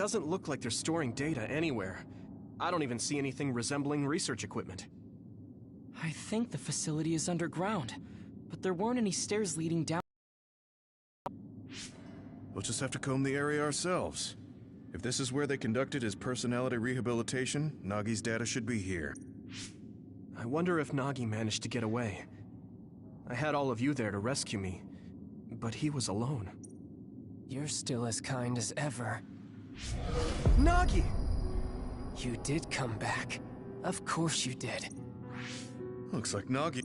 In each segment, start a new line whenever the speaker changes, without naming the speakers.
doesn't look like they're storing data anywhere. I don't even see anything resembling research equipment.
I think the facility is underground, but there weren't any stairs leading down.
We'll just have to comb the area ourselves. If this is where they conducted his personality rehabilitation, Nagi's data should be here.
I wonder if Nagi managed to get away. I had all of you there to rescue me, but he was alone.
You're still as kind as ever.
Nagi!
You did come back. Of course you did.
Looks like Nagi...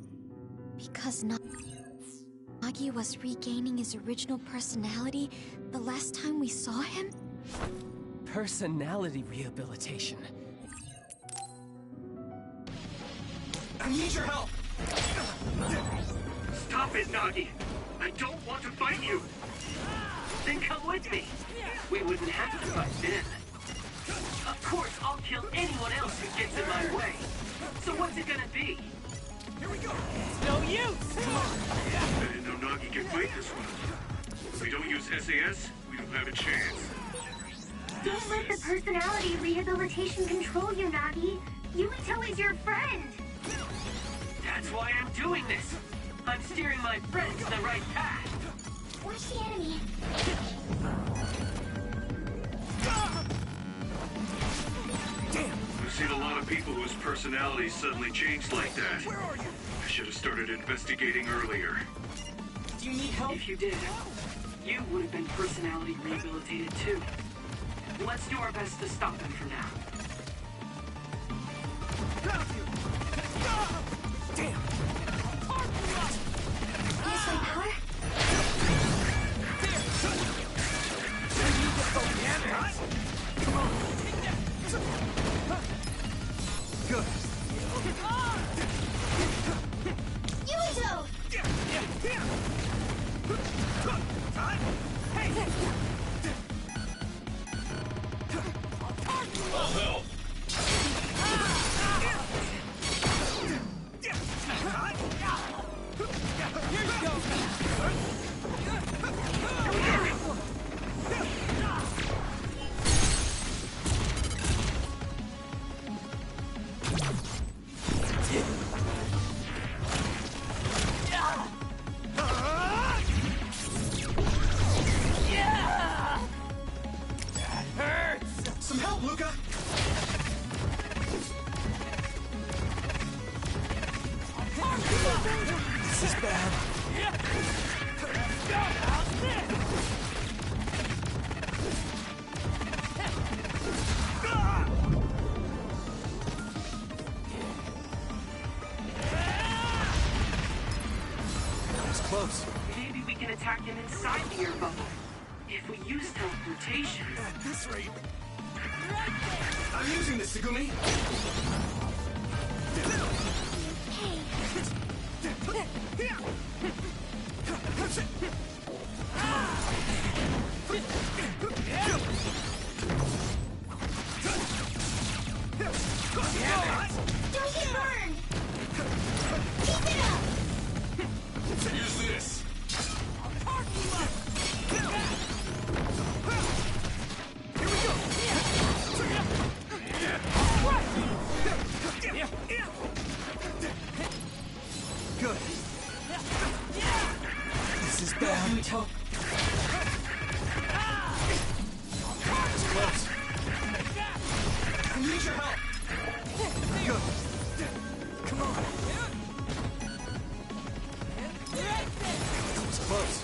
Because Nagi was regaining his original personality the last time we saw him?
Personality rehabilitation.
I need your help!
Stop it, Nagi! I don't want to fight you! Then come with me! We wouldn't have to fight then. Of course, I'll kill anyone else who gets in my way. So what's it gonna be?
Here we go!
It's no use!
I didn't know Nagi can fight this one. If we don't use SAS, we don't have a chance.
Don't let the personality rehabilitation control you, Nagi. Yumito is your friend.
That's why I'm doing this. I'm steering my friend to the right path.
Watch the enemy.
Damn!
I've seen a lot of people whose personalities suddenly changed like that.
Where are you?
I should have started investigating earlier.
Do you need help?
If you did, you would have been personality rehabilitated too. Let's do our best to stop him for now.
Damn!
Use my power?
Good.
Yumito!
I'll help.
Some help, Luca!
This is bad.
That was close.
Maybe we can attack him inside the air bubble. If we use teleportation.
At this rate... I'm using this, Segumi!
Don't get burned! Keep it up!
Use this!
Good.
This is bad.
That was close.
I need your help!
Good. Come on. That was close.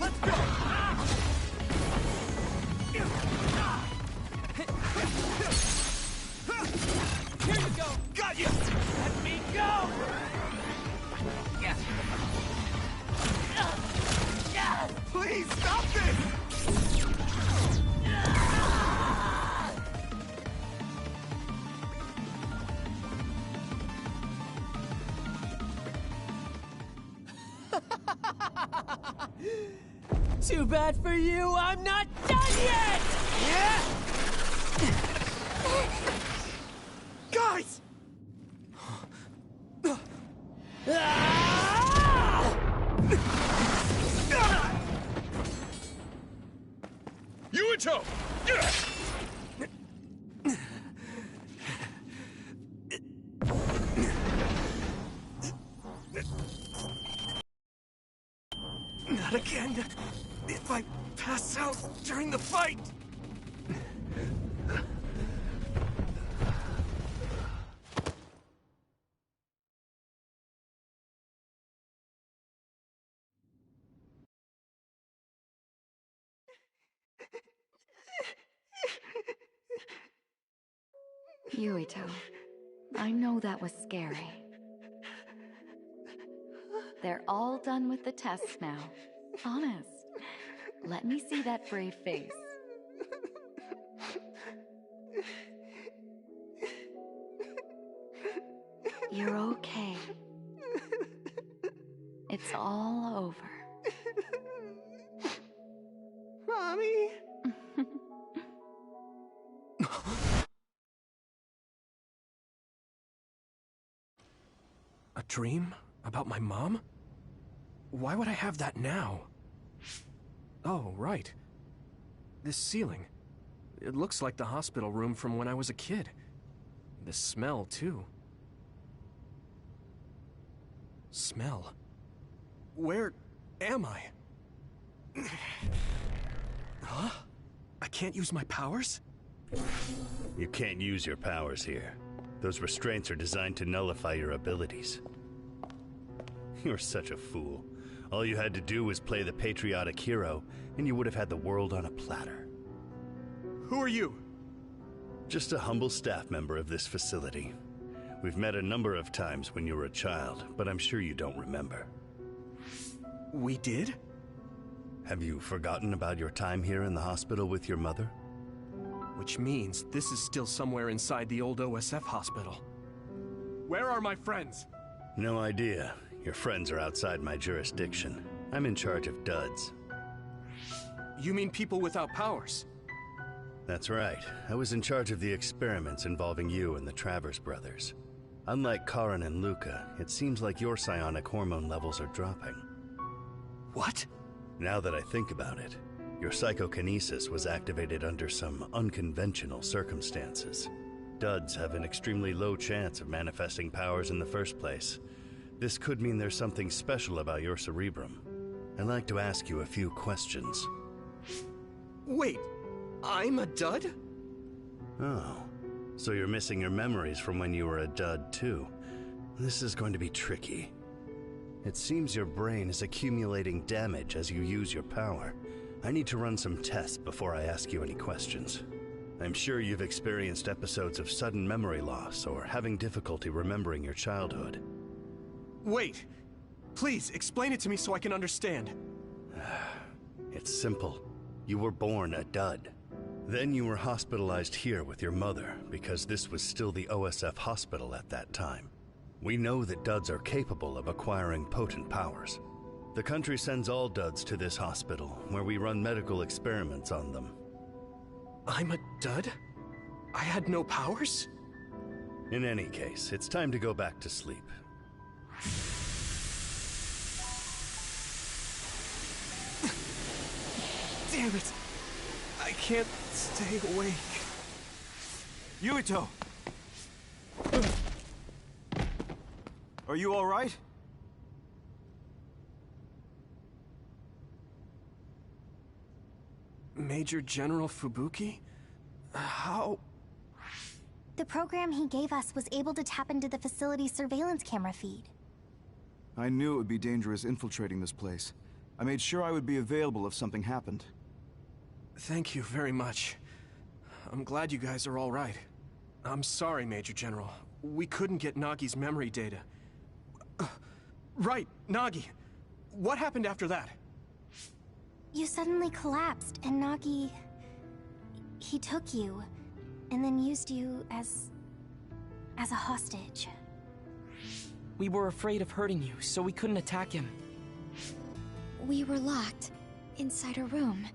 Let's go!
Here you go!
Got you!
Let me go!
Please, stop this!
Too bad for you, I'm not done yet!
Yeah? Guys!
Ah!
that again if I pass out during the fight!
Yuito, I know that was scary. They're all done with the tests now. Honest. Let me see that brave face. You're okay. It's all over.
Mommy?
A dream? About my mom? Why would I have that now? Oh, right. This ceiling. It looks like the hospital room from when I was a kid. The smell, too. Smell? Where am I? Huh? I can't use my powers?
You can't use your powers here. Those restraints are designed to nullify your abilities. You're such a fool. All you had to do was play the patriotic hero, and you would have had the world on a platter.
Who are you?
Just a humble staff member of this facility. We've met a number of times when you were a child, but I'm sure you don't remember.
We did?
Have you forgotten about your time here in the hospital with your mother?
Which means this is still somewhere inside the old OSF hospital. Where are my friends?
No idea. Your friends are outside my jurisdiction. I'm in charge of duds.
You mean people without powers?
That's right. I was in charge of the experiments involving you and the Travers brothers. Unlike Karin and Luca, it seems like your psionic hormone levels are dropping.
What?
Now that I think about it, your psychokinesis was activated under some unconventional circumstances. Duds have an extremely low chance of manifesting powers in the first place. This could mean there's something special about your cerebrum. I'd like to ask you a few questions.
Wait, I'm a dud?
Oh, so you're missing your memories from when you were a dud too. This is going to be tricky. It seems your brain is accumulating damage as you use your power. I need to run some tests before I ask you any questions. I'm sure you've experienced episodes of sudden memory loss or having difficulty remembering your childhood.
Wait, please explain it to me so I can understand.
It's simple. You were born a dud. Then you were hospitalized here with your mother because this was still the OSF hospital at that time. We know that duds are capable of acquiring potent powers. The country sends all duds to this hospital, where we run medical experiments on them.
I'm a dud? I had no powers?
In any case, it's time to go back to sleep.
Damn it! I can't stay awake.
Yuito! Are you all right?
Major General Fubuki? How?
The program he gave us was able to tap into the facility's surveillance camera feed.
I knew it would be dangerous infiltrating this place. I made sure I would be available if something happened.
Thank you very much. I'm glad you guys are all right. I'm sorry, Major General. We couldn't get Nagi's memory data. Right, Nagi. What happened after that?
You suddenly collapsed, and Nagi... he took you, and then used you as a hostage.
We were afraid of hurting you, so we couldn't attack him.
We were locked inside a room.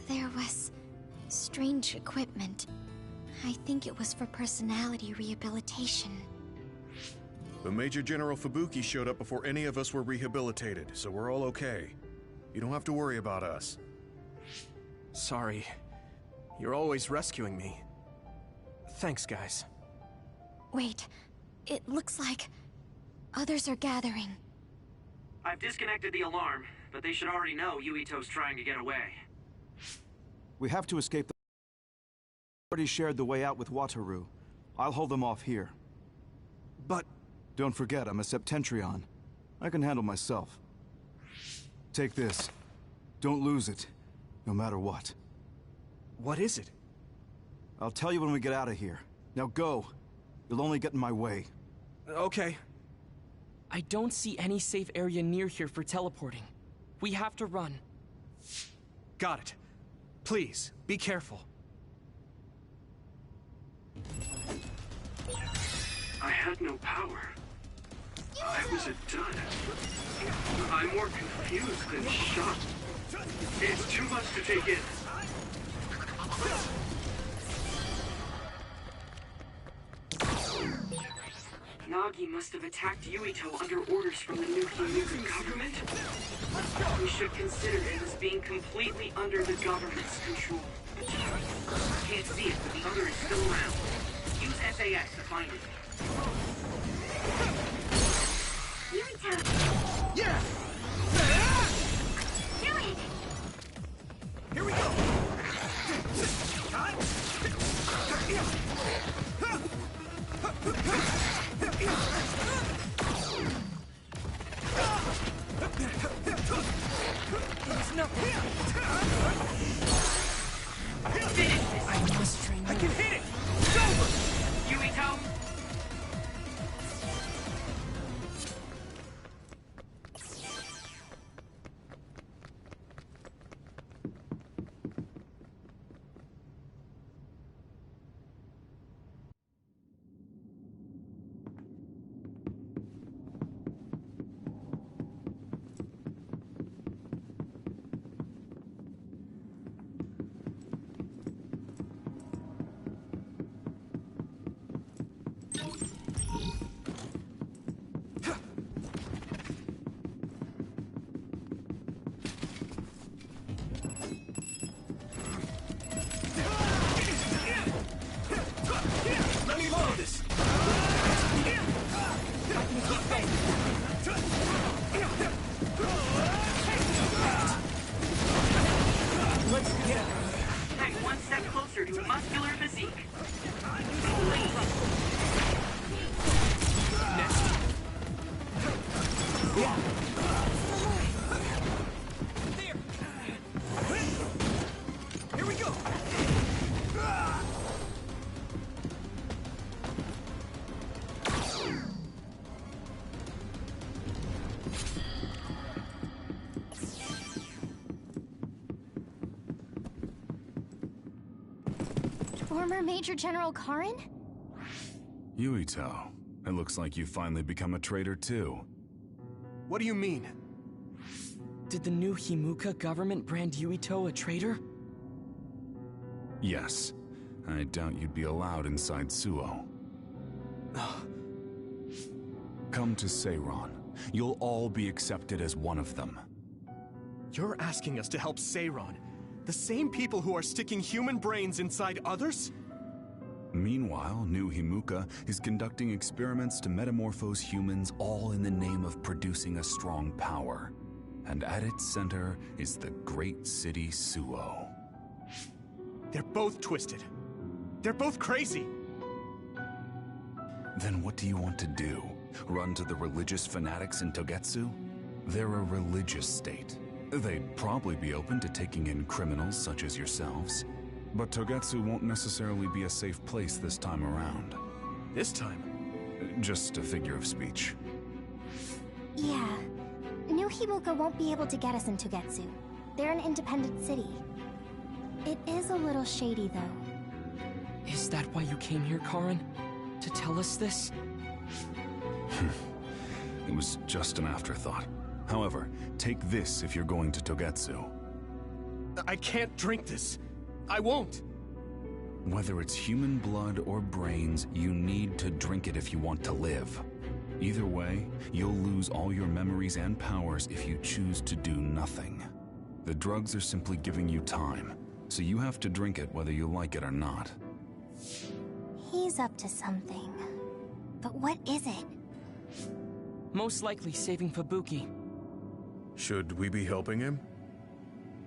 There was strange equipment. I think it was for personality rehabilitation.
But Major General Fubuki showed up before any of us were rehabilitated, so we're all okay. You don't have to worry about us.
Sorry. You're always rescuing me. Thanks, guys.
Wait, it looks like others are gathering.
I've disconnected the alarm. but they should already know Yuito's trying to get away.
We have to escape the... already shared the way out with Wataru. I'll hold them off here.
But...
Don't forget, I'm a Septentrion. I can handle myself. Take this. Don't lose it, no matter what.
What is it?
I'll tell you when we get out of here. Now go. You'll only get in my way.
Okay.
I don't see any safe area near here for teleporting. We have to run.
Got it. Please, be careful.
I had no power. I was a dud. I'm more confused than shocked. It's too much to take in. Nagi must have attacked Yuito under orders from the new Himuka government. We should consider him as being completely under the government's control. Can't see it, but the other is still around. Use SAS to find it.
Yuito! Yeah! Do it! Here we go!
I must train more.
I can hit it! It's over!
Yuito!
Let me load this! Let's get
Hey, one step closer to a muscular physique.
Here we go!
Former Major General Karin?
Yuito, it looks like you've finally become a traitor too.
What do you mean?
Did the new Himuka government brand Yuito a traitor?
Yes. I doubt you'd be allowed inside Suo. Come to Seiron. You'll all be accepted as one of them.
You're asking us to help Seiron, the same people who are sticking human brains inside others?
Meanwhile, New Himuka is conducting experiments to metamorphose humans, all in the name of producing a strong power. And at its center is the great city Suo.
They're both twisted. They're both crazy.
Then what do you want to do? Run to the religious fanatics in Togetsu? They're a religious state. They'd probably be open to taking in criminals such as yourselves. But Togetsu won't necessarily be a safe place this time around.
This time?
Just a figure of speech.
Yeah. New Himuka won't be able to get us in Togetsu. They're an independent city. It is a little shady, though.
Is that why you came here, Karin? To tell us this?
It was just an afterthought. However, take this if you're going to Togetsu.
I can't drink this. I won't.
Whether it's human blood or brains, you need to drink it if you want to live. Either way, you'll lose all your memories and powers if you choose to do nothing. The drugs are simply giving you time, so you have to drink it whether you like it or not.
He's up to something. But what is it?
Most likely saving Fubuki.
Should we be helping him?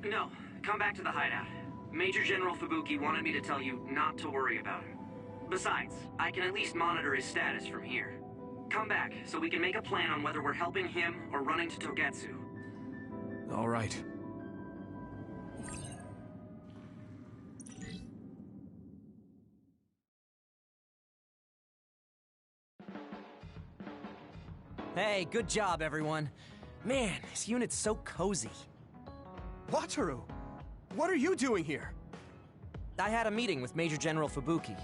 No, come back to the hideout. Major General Fubuki wanted me to tell you not to worry about him. Besides, I can at least monitor his status from here. Come back, so we can make a plan on whether we're helping him or running to Togetsu.
All right.
Hey, good job, everyone. Man, this unit's so cozy.
Wataru! What are you doing here?
I had a meeting with Major General Fubuki.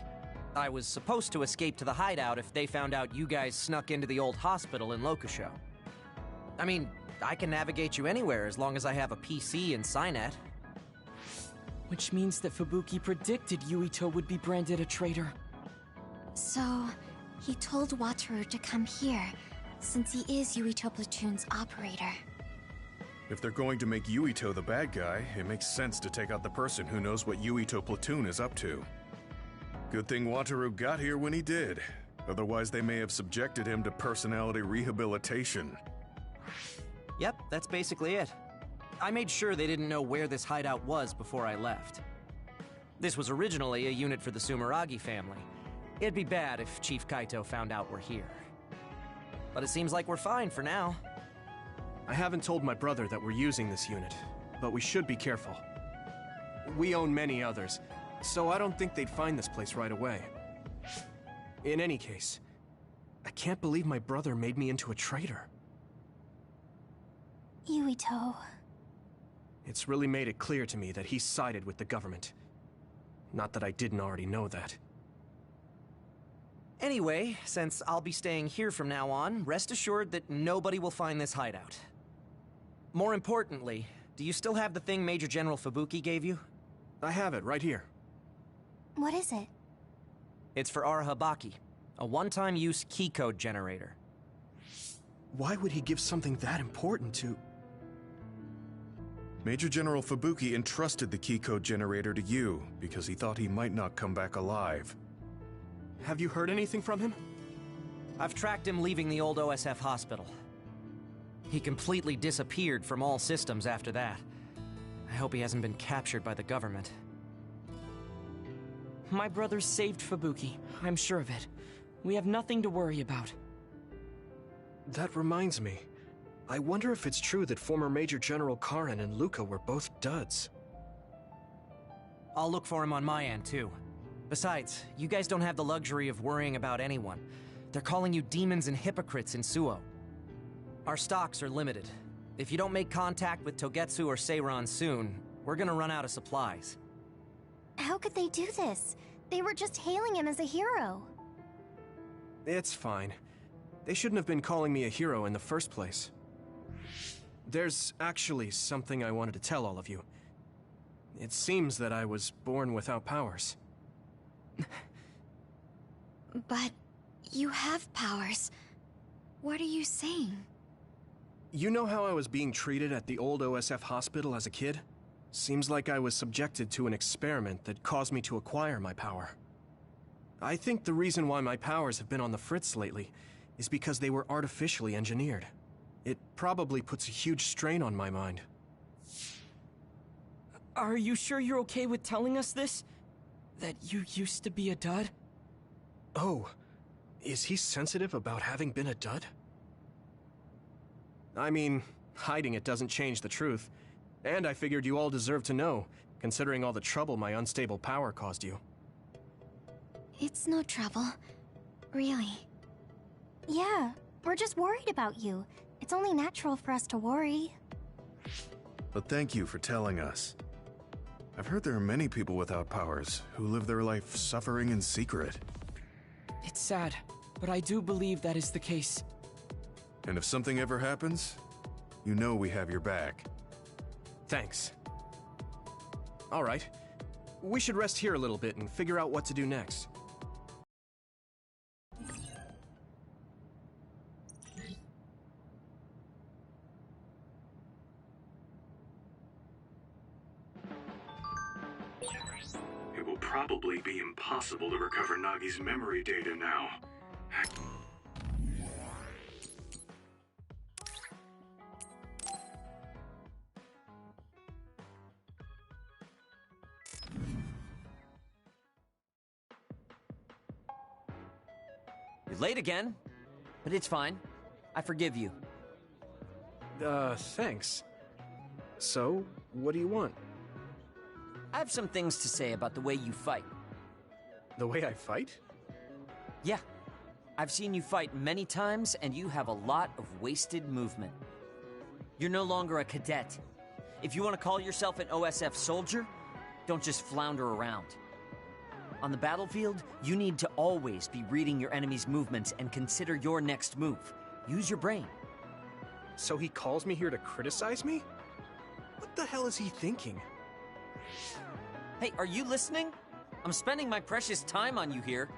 I was supposed to escape to the hideout if they found out you guys snuck into the old hospital in Lokusho. I mean, I can navigate you anywhere as long as I have a PC and Cynet.
Which means that Fubuki predicted Yuito would be branded a traitor.
So, he told Wataru to come here, since he is Yuito Platoon's operator.
If they're going to make Yuito the bad guy, it makes sense to take out the person who knows what Yuito Platoon is up to. Good thing Wataru got here when he did. Otherwise, they may have subjected him to personality rehabilitation.
Yep, that's basically it. I made sure they didn't know where this hideout was before I left. This was originally a unit for the Sumeragi family. It'd be bad if Chief Kaito found out we're here. But it seems like we're fine for now.
I haven't told my brother that we're using this unit, but we should be careful. We own many others, so I don't think they'd find this place right away. In any case, I can't believe my brother made me into a traitor.
Yuito.
It's really made it clear to me that he sided with the government. Not that I didn't already know that.
Anyway, since I'll be staying here from now on, rest assured that nobody will find this hideout. More importantly, do you still have the thing Major General Fubuki gave you?
I have it right here.
What is it?
It's for Arahabaki, a one-time use key code generator.
Why would he give something that important to...
Major General Fubuki entrusted the key code generator to you because he thought he might not come back alive.
Have you heard anything from him?
I've tracked him leaving the old OSF hospital. He completely disappeared from all systems after that. I hope he hasn't been captured by the government.
My brother saved Fubuki, I'm sure of it. We have nothing to worry about.
That reminds me. I wonder if it's true that former Major General Karen and Luca were both duds.
I'll look for him on my end, too. Besides, you guys don't have the luxury of worrying about anyone. They're calling you demons and hypocrites in Suo. Our stocks are limited. If you don't make contact with Togetsu or Seiran soon, we're gonna run out of supplies.
How could they do this? They were just hailing him as a hero.
It's fine. They shouldn't have been calling me a hero in the first place. There's actually something I wanted to tell all of you. It seems that I was born without powers.
But you have powers. What are you saying?
You know how I was being treated at the old OSF hospital as a kid? Seems like I was subjected to an experiment that caused me to acquire my power. I think the reason why my powers have been on the fritz lately is because they were artificially engineered. It probably puts a huge strain on my mind.
Are you sure you're okay with telling us this? That you used to be a dud?
Oh, is he sensitive about having been a dud? I mean, hiding it doesn't change the truth. And I figured you all deserve to know, considering all the trouble my unstable power caused you.
It's no trouble. Really.
Yeah, we're just worried about you. It's only natural for us to worry.
But thank you for telling us. I've heard there are many people without powers who live their life suffering in secret.
It's sad, but I do believe that is the case.
And if something ever happens, you know we have your back.
Thanks. All right. We should rest here a little bit and figure out what to do next.
It will probably be impossible to recover Nagi's memory data now.
You're late again, but it's fine. I forgive you.
Thanks. So, what do you want?
I have some things to say about the way you fight.
The way I fight?
Yeah. I've seen you fight many times, and you have a lot of wasted movement. You're no longer a cadet. If you want to call yourself an OSF soldier, don't just flounder around. On the battlefield, you need to always be reading your enemy's movements and consider your next move. Use your brain.
So he calls me here to criticize me? What the hell is he thinking?
Hey, are you listening? I'm spending my precious time on you here.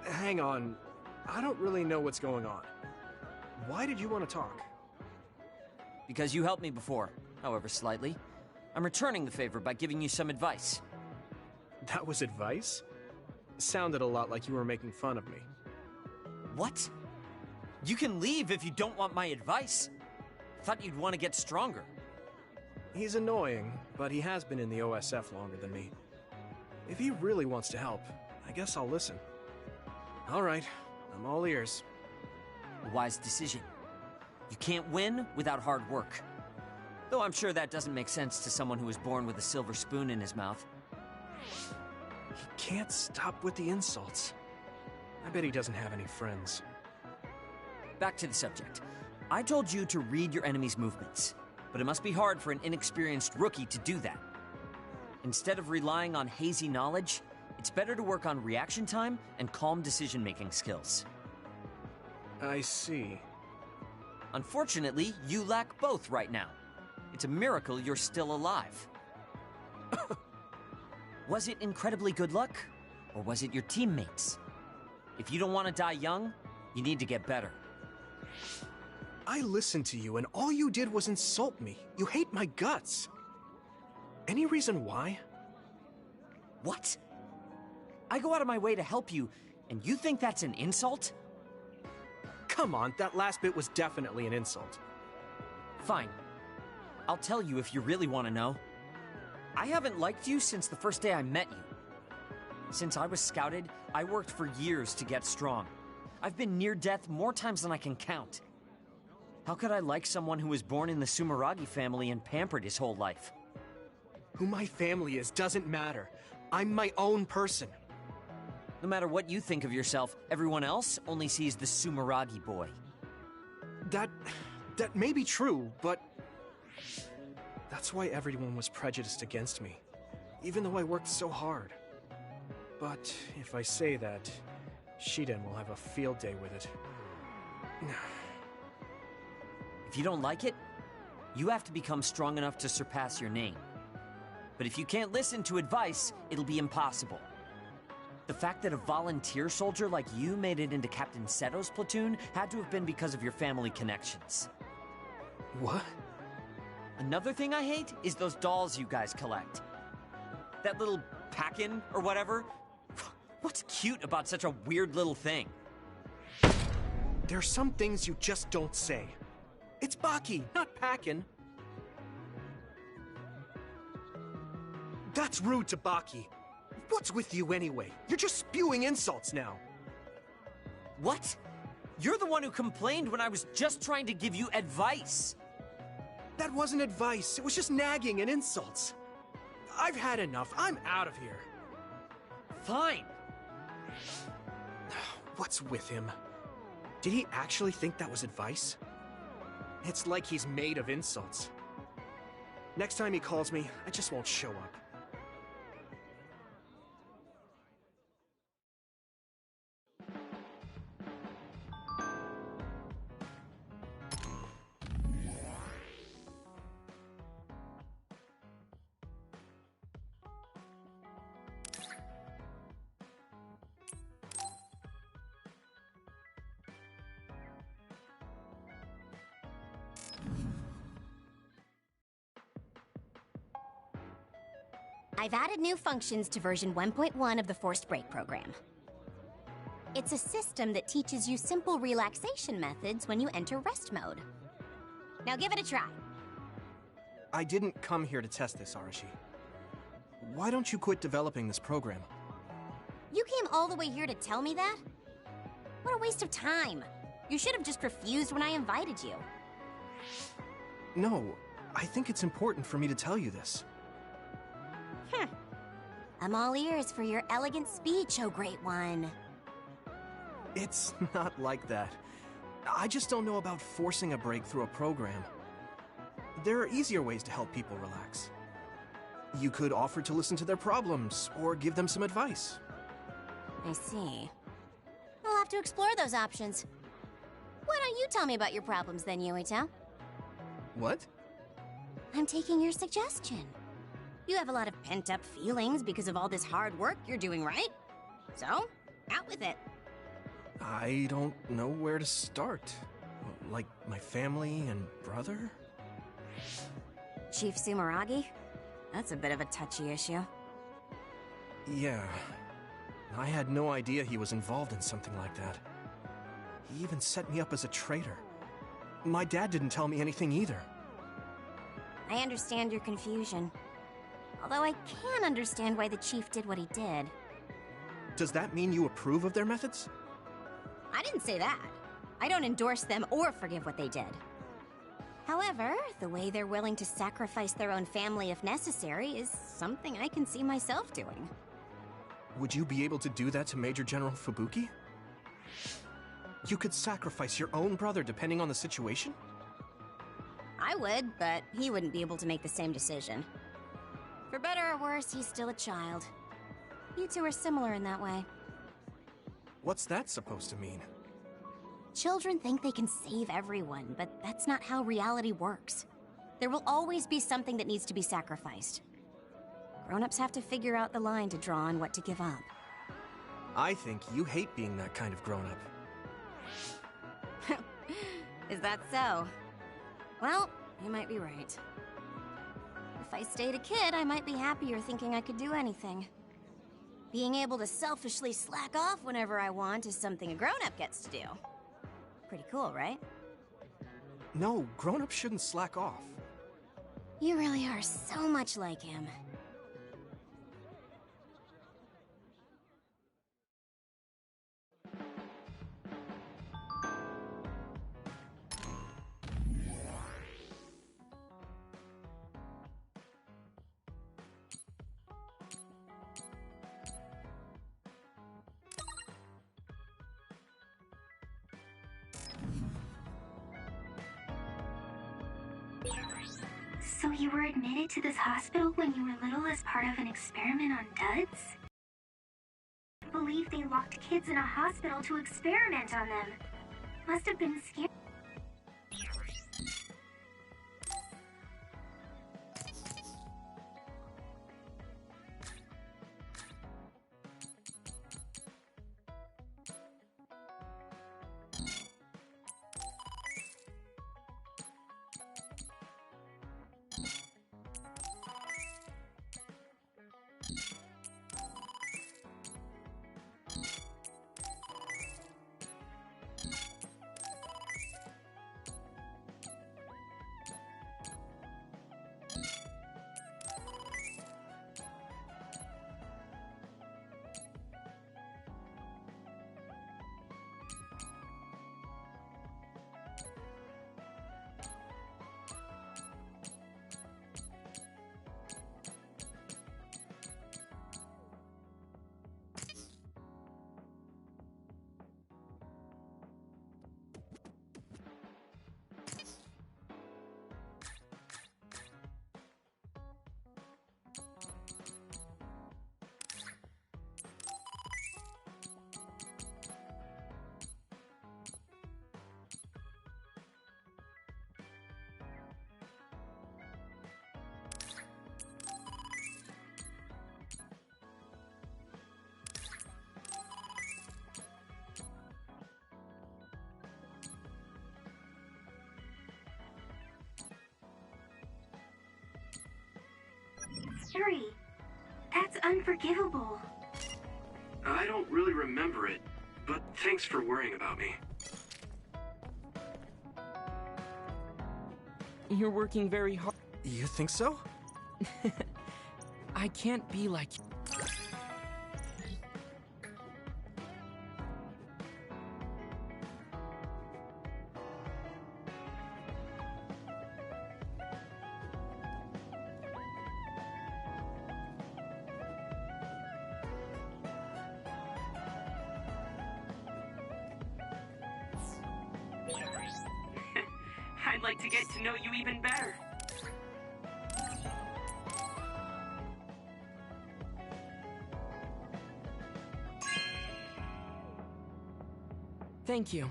Hang on. I don't really know what's going on. Why did you want to talk?
Because you helped me before, however slightly. I'm returning the favor by giving you some advice.
That was advice? Sounded a lot like you were making fun of me.
What? You can leave if you don't want my advice. Thought you'd want to get stronger.
He's annoying, but he has been in the OSF longer than me. If he really wants to help, I guess I'll listen. All right, I'm all ears.
A wise decision. You can't win without hard work. Though I'm sure that doesn't make sense to someone who was born with a silver spoon in his mouth.
He can't stop with the insults. I bet he doesn't have any friends.
Back to the subject. I told you to read your enemy's movements, but it must be hard for an inexperienced rookie to do that. Instead of relying on hazy knowledge, it's better to work on reaction time and calm decision-making skills.
I see.
Unfortunately, you lack both right now. It's a miracle you're still alive. Was it incredibly good luck, or was it your teammates? If you don't want to die young, you need to get better.
I listened to you, and all you did was insult me. You hate my guts. Any reason why?
What? I go out of my way to help you, and you think that's an insult?
Come on, that last bit was definitely an insult.
Fine. I'll tell you if you really want to know. I haven't liked you since the first day I met you. Since I was scouted, I worked for years to get strong. I've been near death more times than I can count. How could I like someone who was born in the Sumeragi family and pampered his whole life?
Who my family is doesn't matter. I'm my own person.
No matter what you think of yourself, everyone else only sees the Sumeragi boy.
That may be true, but that's why everyone was prejudiced against me, even though I worked so hard. But if I say that, Shiden will have a field day with it.
If you don't like it, you have to become strong enough to surpass your name. But if you can't listen to advice, it'll be impossible. The fact that a volunteer soldier like you made it into Captain Seto's platoon had to have been because of your family connections.
What?
Another thing I hate is those dolls you guys collect. That little pack-in or whatever. What's cute about such a weird little thing?
There are some things you just don't say. It's Baki, not Packin. That's rude to Baki. What's with you anyway? You're just spewing insults now.
What? You're the one who complained when I was just trying to give you advice.
That wasn't advice. It was just nagging and insults. I've had enough. I'm out of here.
Fine.
What's with him? Did he actually think that was advice? It's like he's made of insults. Next time he calls me, I just won't show up.
I've added new functions to version 1.1 of the Forced Break program. It's a system that teaches you simple relaxation methods when you enter rest mode. Now give it a try.
I didn't come here to test this, Arashi. Why don't you quit developing this program?
You came all the way here to tell me that? What a waste of time. You should have just refused when I invited you.
No, I think it's important for me to tell you this.
I'm all ears for your elegant speech, oh great one.
It's not like that. I just don't know about forcing a break through a program. There are easier ways to help people relax. You could offer to listen to their problems, or give them some advice.
I see. I'll have to explore those options. Why don't you tell me about your problems then, Yuito?
What?
I'm taking your suggestion. You have a lot of pent-up feelings because of all this hard work you're doing, right? So, out with it.
I don't know where to start. Like my family and brother?
Chief Sumeragi? That's a bit of a touchy issue.
Yeah. I had no idea he was involved in something like that. He even set me up as a traitor. My dad didn't tell me anything either.
I understand your confusion. Although I can understand why the chief did what he did.
Does that mean you approve of their methods?
I didn't say that. I don't endorse them or forgive what they did. However, the way they're willing to sacrifice their own family if necessary is something I can see myself doing.
Would you be able to do that to Major General Fubuki? You could sacrifice your own brother depending on the situation?
I would, but he wouldn't be able to make the same decision. For better or worse, he's still a child. You two are similar in that way.
What's that supposed to mean?
Children think they can save everyone, but that's not how reality works. There will always be something that needs to be sacrificed. Grown-ups have to figure out the line to draw on what to give up.
I think you hate being that kind of grown-up.
Is that so? Well, you might be right. If I stayed a kid, I might be happier thinking I could do anything. Being able to selfishly slack off whenever I want is something a grown-up gets to do. Pretty cool, right?
No, grown-ups shouldn't slack off.
You really are so much like him.
So you were admitted to this hospital when you were little as part of an experiment on duds? I believe they locked kids in a hospital to experiment on them. Must have been scary. Yuri, that's unforgivable.
I don't really remember it, but thanks for worrying about me.
You're working very hard.
You think so?
I can't be like you.
like to get to know you even better.
Thank you.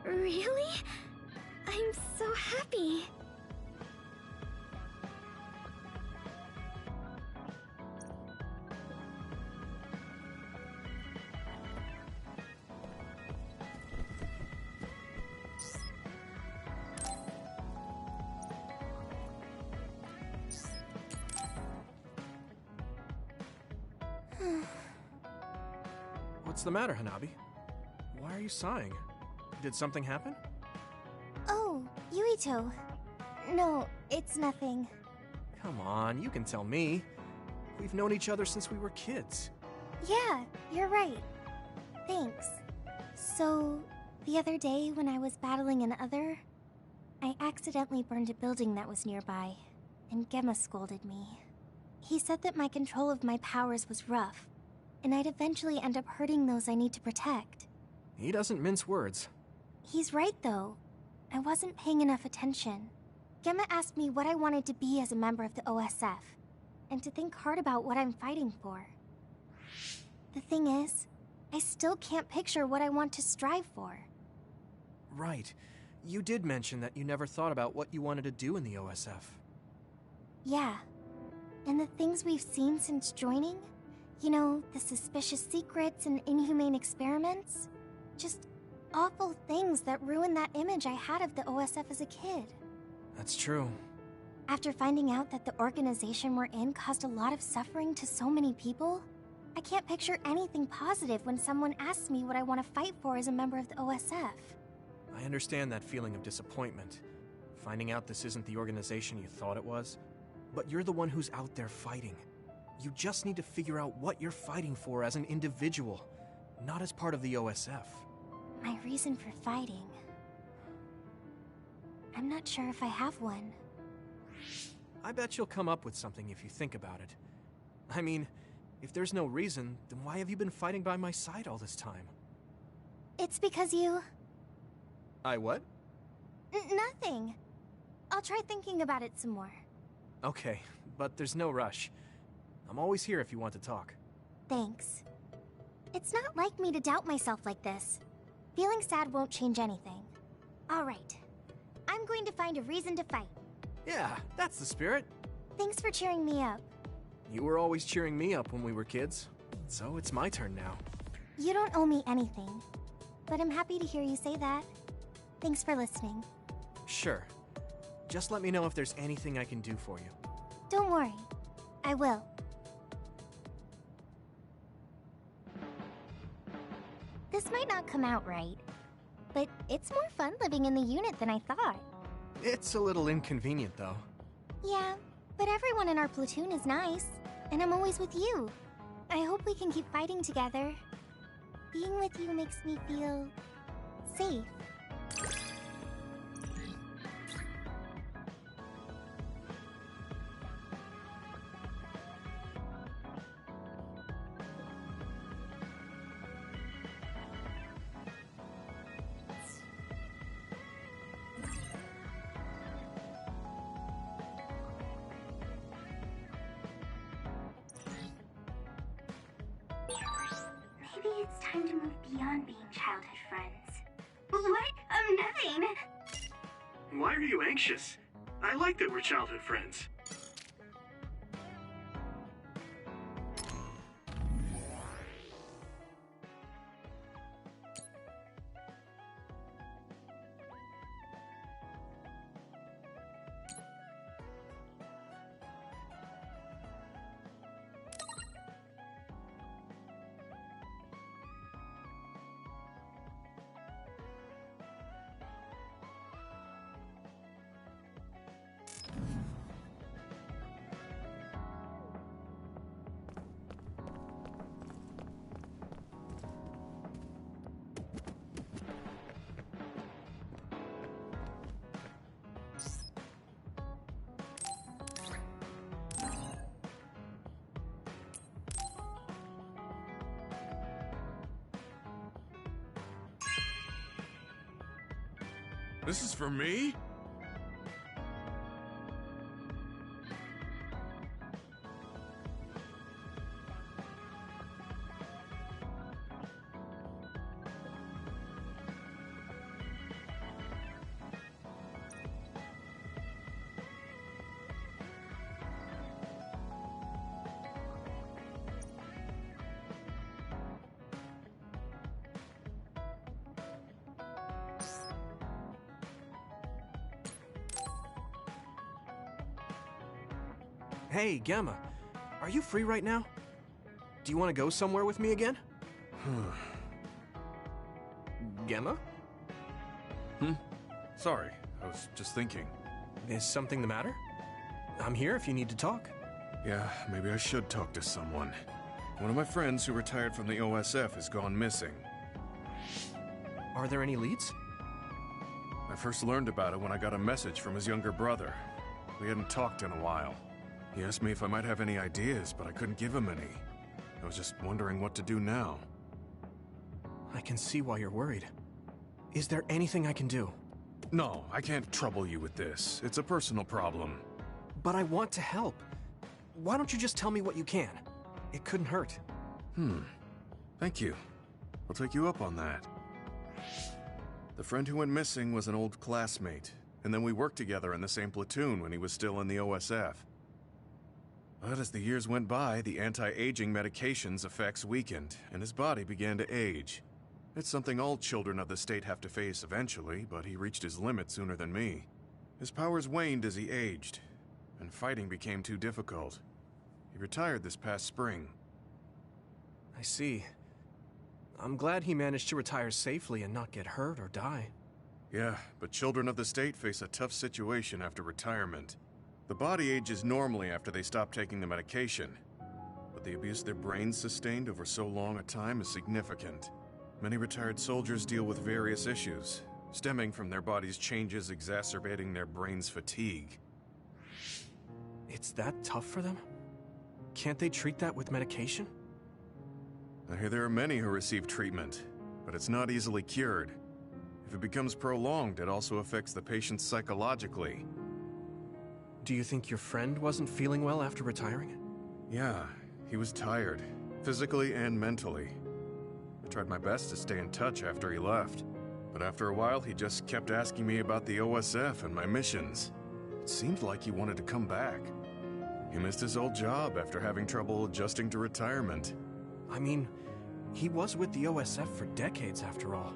Really? I'm so happy.
What's the matter, Hanabi? Why are you sighing? Did something happen?
Oh, Yuito. No, it's nothing.
Come on, you can tell me. We've known each other since we were kids.
Yeah, you're right. Thanks. So, the other day when I was battling an other, I accidentally burned a building that was nearby, and Gemma scolded me. He said that my control of my powers was rough, and I'd eventually end up hurting those I need to protect.
He doesn't mince words.
He's right, though. I wasn't paying enough attention. Gemma asked me what I wanted to be as a member of the OSF, and to think hard about what I'm fighting for. The thing is, I still can't picture what I want to strive for.
Right. You did mention that you never thought about what you wanted to do in the OSF.
Yeah. And the things we've seen since joining? You know, the suspicious secrets and inhumane experiments? Just awful things that ruined that image I had of the OSF as a kid.
That's true.
After finding out that the organization we're in caused a lot of suffering to so many people, I can't picture anything positive when someone asks me what I want to fight for as a member of the OSF.
I understand that feeling of disappointment. Finding out this isn't the organization you thought it was. But you're the one who's out there fighting. You just need to figure out what you're fighting for as an individual, not as part of the OSF.
My reason for fighting... I'm not sure if I have one.
I bet you'll come up with something if you think about it. I mean, if there's no reason, then why have you been fighting by my side all this time?
It's because you...
I what?
Nothing. I'll try thinking about it some more.
Okay, but there's no rush. I'm always here if you want to talk.
Thanks. It's not like me to doubt myself like this. Feeling sad won't change anything. All right. I'm going to find a reason to fight.
Yeah, that's the spirit.
Thanks for cheering me up.
You were always cheering me up when we were kids, so it's my turn now.
You don't owe me anything, but I'm happy to hear you say that. Thanks for listening.
Sure. Just let me know if there's anything I can do for you.
Don't worry. I will. This might not come out right, but it's more fun living in the unit than I thought.
It's a little inconvenient, though.
Yeah, but everyone in our platoon is nice, and I'm always with you. I hope we can keep fighting together. Being with you makes me feel... safe.
Maybe it's time to move beyond being childhood friends. What? Nothing!
Why are you anxious? I like that we're childhood friends.
This is for me?
Hey, Gemma. Are you free right now? Do you want to go somewhere with me again? Gemma?
Sorry, I was just thinking.
Is something the matter? I'm here if you need to talk.
Yeah, maybe I should talk to someone. One of my friends who retired from the OSF has gone missing.
Are there any leads?
I first learned about it when I got a message from his younger brother. We hadn't talked in a while. He asked me if I might have any ideas, but I couldn't give him any. I was just wondering what to do now.
I can see why you're worried. Is there anything I can do?
No, I can't trouble you with this. It's a personal problem.
But I want to help. Why don't you just tell me what you can? It couldn't hurt.
Thank you. I'll take you up on that. The friend who went missing was an old classmate, and then we worked together in the same platoon when he was still in the OSF. But as the years went by, the anti-aging medication's effects weakened, and his body began to age. It's something all children of the state have to face eventually, but he reached his limit sooner than me. His powers waned as he aged, and fighting became too difficult. He retired this past spring.
I see. I'm glad he managed to retire safely and not get hurt or die.
Yeah, but children of the state face a tough situation after retirement. The body ages normally after they stop taking the medication, but the abuse their brains sustained over so long a time is significant. Many retired soldiers deal with various issues, stemming from their body's changes exacerbating their brain's fatigue.
It's that tough for them? Can't they treat that with medication?
I hear there are many who receive treatment, but it's not easily cured. If it becomes prolonged, it also affects the patient psychologically.
Do you think your friend wasn't feeling well after retiring?
Yeah, he was tired, physically and mentally. I tried my best to stay in touch after he left, but after a while he just kept asking me about the OSF and my missions. It seemed like he wanted to come back. He missed his old job after having trouble adjusting to retirement.
I mean, he was with the OSF for decades after all.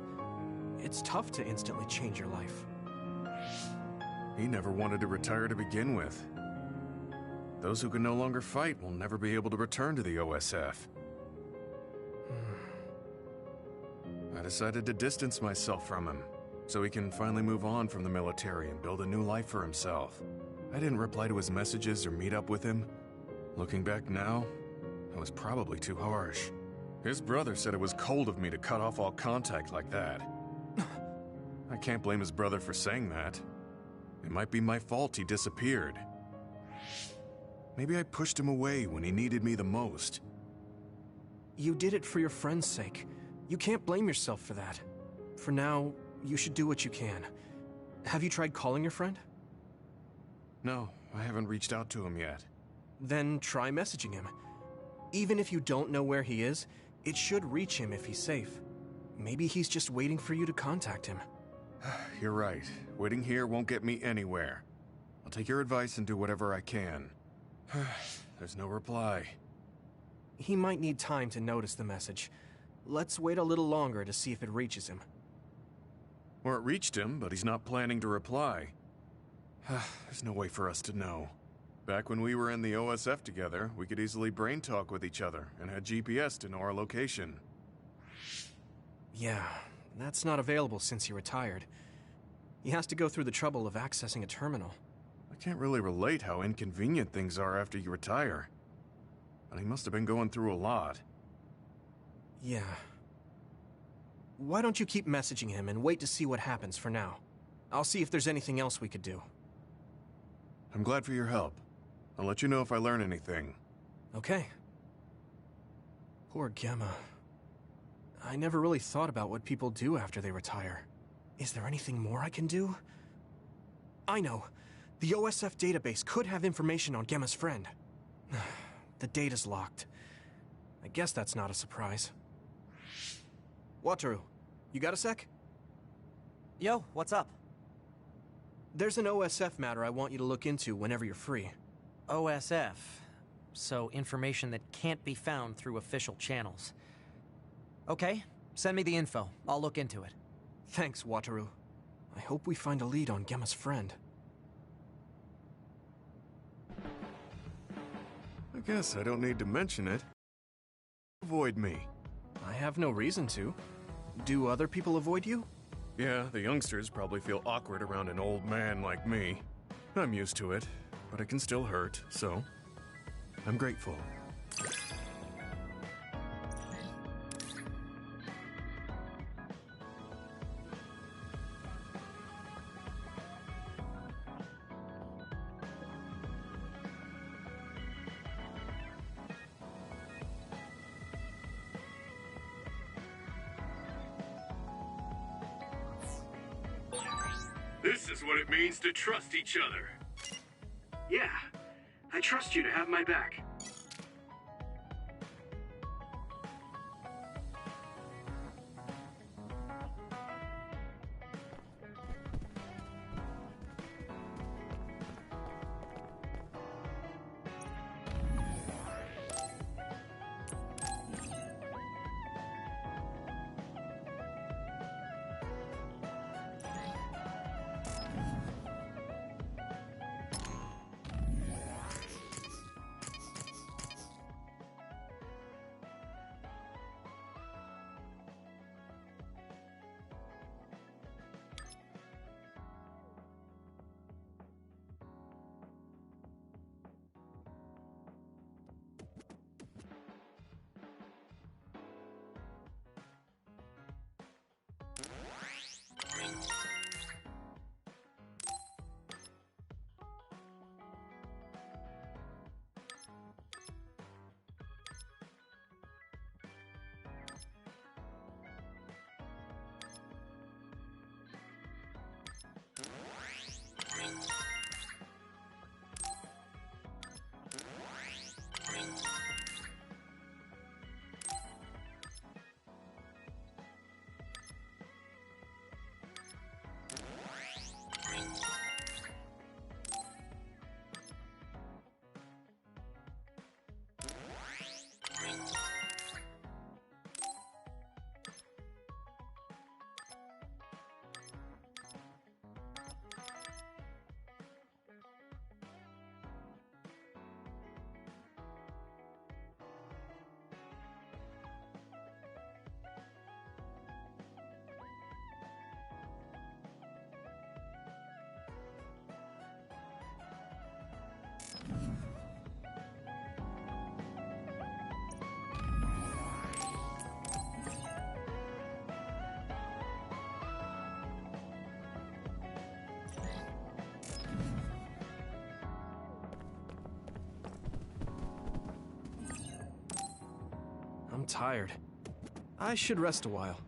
It's tough to instantly change your life.
He never wanted to retire to begin with. Those who can no longer fight will never be able to return to the OSF. I decided to distance myself from him, so he can finally move on from the military and build a new life for himself. I didn't reply to his messages or meet up with him. Looking back now, I was probably too harsh. His brother said it was cold of me to cut off all contact like that. I can't blame his brother for saying that. It might be my fault he disappeared. Maybe I pushed him away when he needed me the most.
You did it for your friend's sake. You can't blame yourself for that. For now, you should do what you can. Have you tried calling your friend?
No, I haven't reached out to him yet.
Then try messaging him. Even if you don't know where he is, it should reach him if he's safe. Maybe he's just waiting for you to contact him.
You're right. Waiting here won't get me anywhere. I'll take your advice and do whatever I can. There's no reply.
He might need time to notice the message. Let's wait a little longer to see if it reaches him.
Or it reached him, but he's not planning to reply. There's no way for us to know. Back when we were in the OSF together, we could easily brain talk with each other and had GPS to know our location.
Yeah, that's not available since he retired. He has to go through the trouble of accessing a terminal.
I can't really relate how inconvenient things are after you retire. But he must have been going through a lot.
Yeah. Why don't you keep messaging him and wait to see what happens for now? I'll see if there's anything else we could do.
I'm glad for your help. I'll let you know if I learn anything.
Okay. Poor Gemma. I never really thought about what people do after they retire. Is there anything more I can do? I know. The OSF database could have information on Gemma's friend. The data's locked. I guess that's not a surprise. Wataru, you got a sec?
Yo, what's up?
There's an OSF matter I want you to look into whenever you're free.
OSF. So information that can't be found through official channels. Okay, send me the info. I'll look into it.
Thanks, Wataru. I hope we find a lead on Gemma's friend.
I guess I don't need to mention it. Avoid me.
I have no reason to. Do other people avoid you?
Yeah, the youngsters probably feel awkward around an old man like me. I'm used to it, but it can still hurt, so I'm grateful.
This is what it means to trust each other. Yeah, I trust you to have my back.
I'm tired. I should rest a while.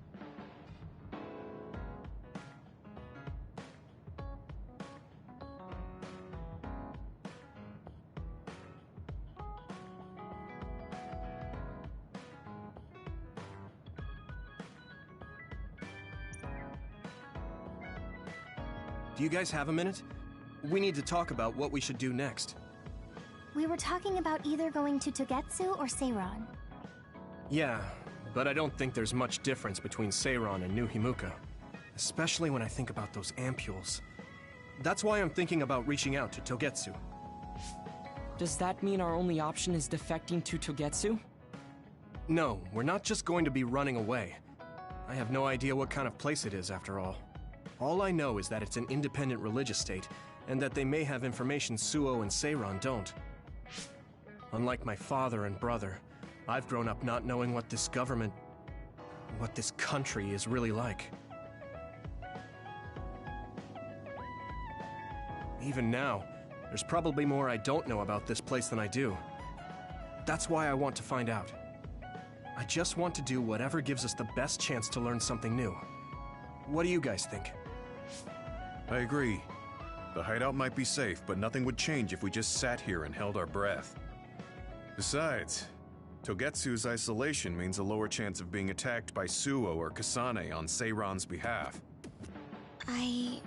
Do you guys have a minute? We need to talk about what we should do next.
We were talking about either going to Togetsu or Seiron.
Yeah, but I don't think there's much difference between Seiron and New Himuka. Especially when I think about those ampules. That's why I'm thinking about reaching out to Togetsu.
Does that mean our only option is defecting to Togetsu?
No, we're not just going to be running away. I have no idea what kind of place it is, after all. All I know is that it's an independent religious state, and that they may have information Suo and Seiron don't. Unlike my father and brother, I've grown up not knowing what this government, what this country is really like. Even now, there's probably more I don't know about this place than I do. That's why I want to find out. I just want to do whatever gives us the best chance to learn something new. What do you guys think?
I agree. The hideout might be safe, but nothing would change if we just sat here and held our breath. Besides, Togetsu's isolation means a lower chance of being attacked by Suo or Kasane on Seiran's behalf.
I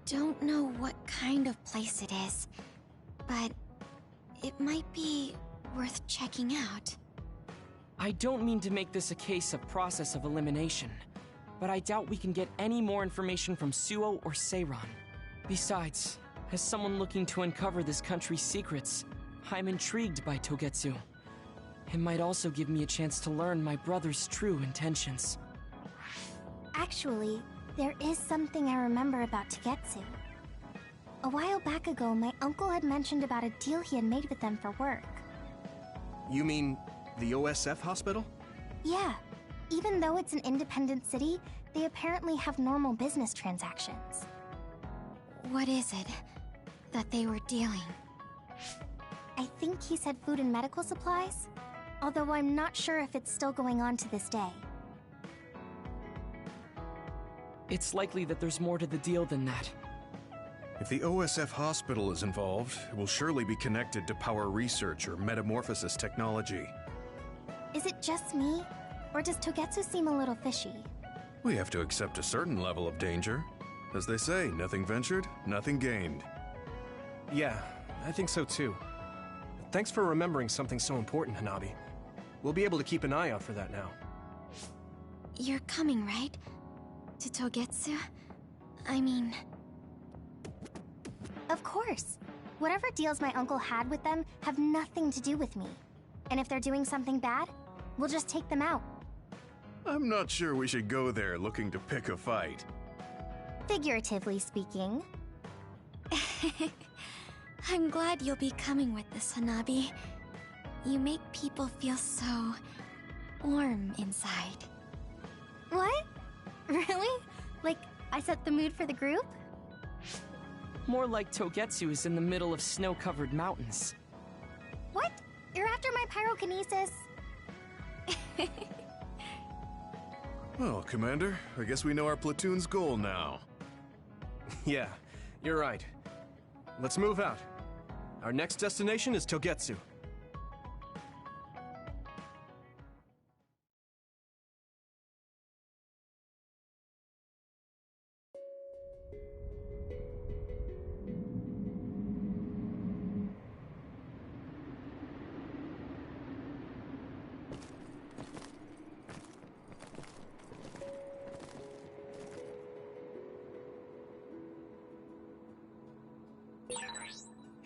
don't know what kind of place it is, but it might be worth checking out.
I don't mean to make this a case of process of elimination, but I doubt we can get any more information from Suo or Seiran. Besides, as someone looking to uncover this country's secrets, I'm intrigued by Togetsu. It might also give me a chance to learn my brother's true intentions.
Actually, there is something I remember about Togetsu. A while back ago, my uncle had mentioned about a deal he had made with them for work.
You mean the OSF hospital?
Yeah. Even though it's an independent city, they apparently have normal business transactions.
What is it that they were dealing?
I think he said food and medical supplies, although I'm not sure if it's still going on to this day.
It's likely that there's more to the deal than that.
If the OSF hospital is involved, it will surely be connected to power research or metamorphosis technology.
Is it just me, or does Togetsu seem a little fishy?
We have to accept a certain level of danger. As they say, nothing ventured, nothing gained.
Yeah, I think so too. Thanks for remembering something so important, Hanabi. We'll be able to keep an eye out for that now.
You're coming, right? To Togetsu? I mean...
Of course. Whatever deals my uncle had with them have nothing to do with me. And if they're doing something bad, we'll just take them out.
I'm not sure we should go there looking to pick a fight.
Figuratively speaking.
I'm glad you'll be coming with us, Hanabi. You make people feel so... warm inside.
What? Really? Like, I set the mood for the group?
More like Togetsu is in the middle of snow-covered mountains.
What? You're after my pyrokinesis?
Well, Commander, I guess we know our platoon's goal now.
Yeah, you're right. Let's move out. Our next destination is Togetsu.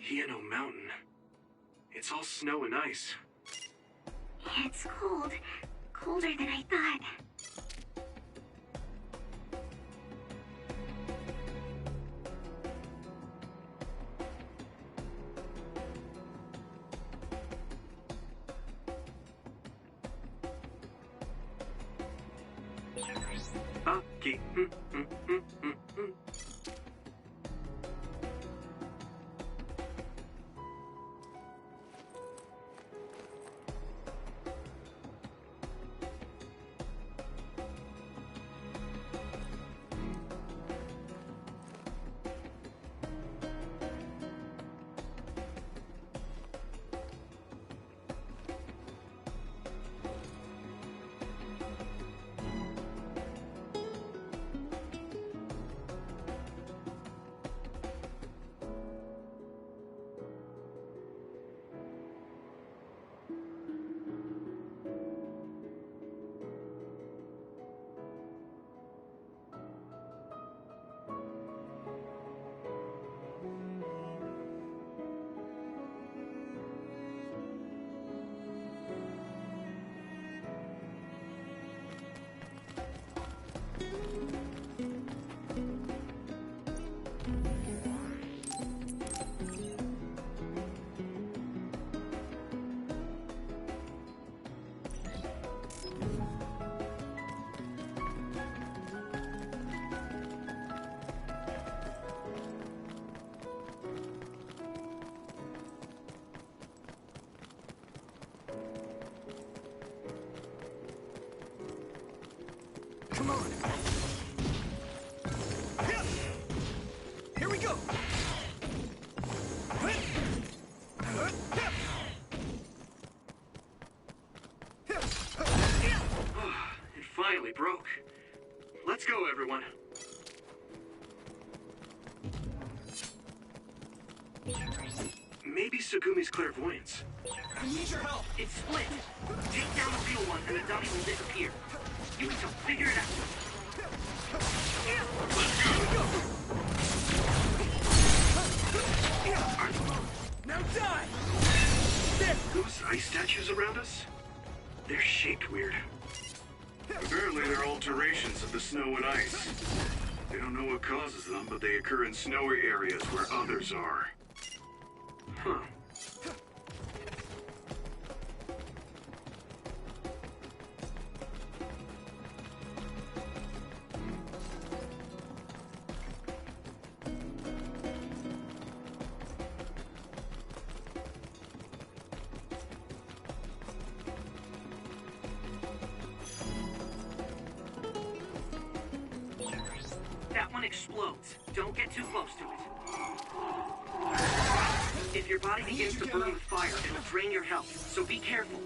Hieno Mountain. It's all snow and ice.
It's cold. Colder than I thought.
Okay. Sugumi's clairvoyance?
I need your help.
It's split. Take down the real one and the dummy will disappear. You need to figure it out. Let's go.
Now die!
Those ice statues around us? They're shaped weird.
Apparently they're alterations of the snow and ice. They don't know what causes them, but they occur in snowy areas where others are.
Huh. That one explodes. Don't get too close to it. If your body begins to burn with fire, it'll drain your health, so be careful.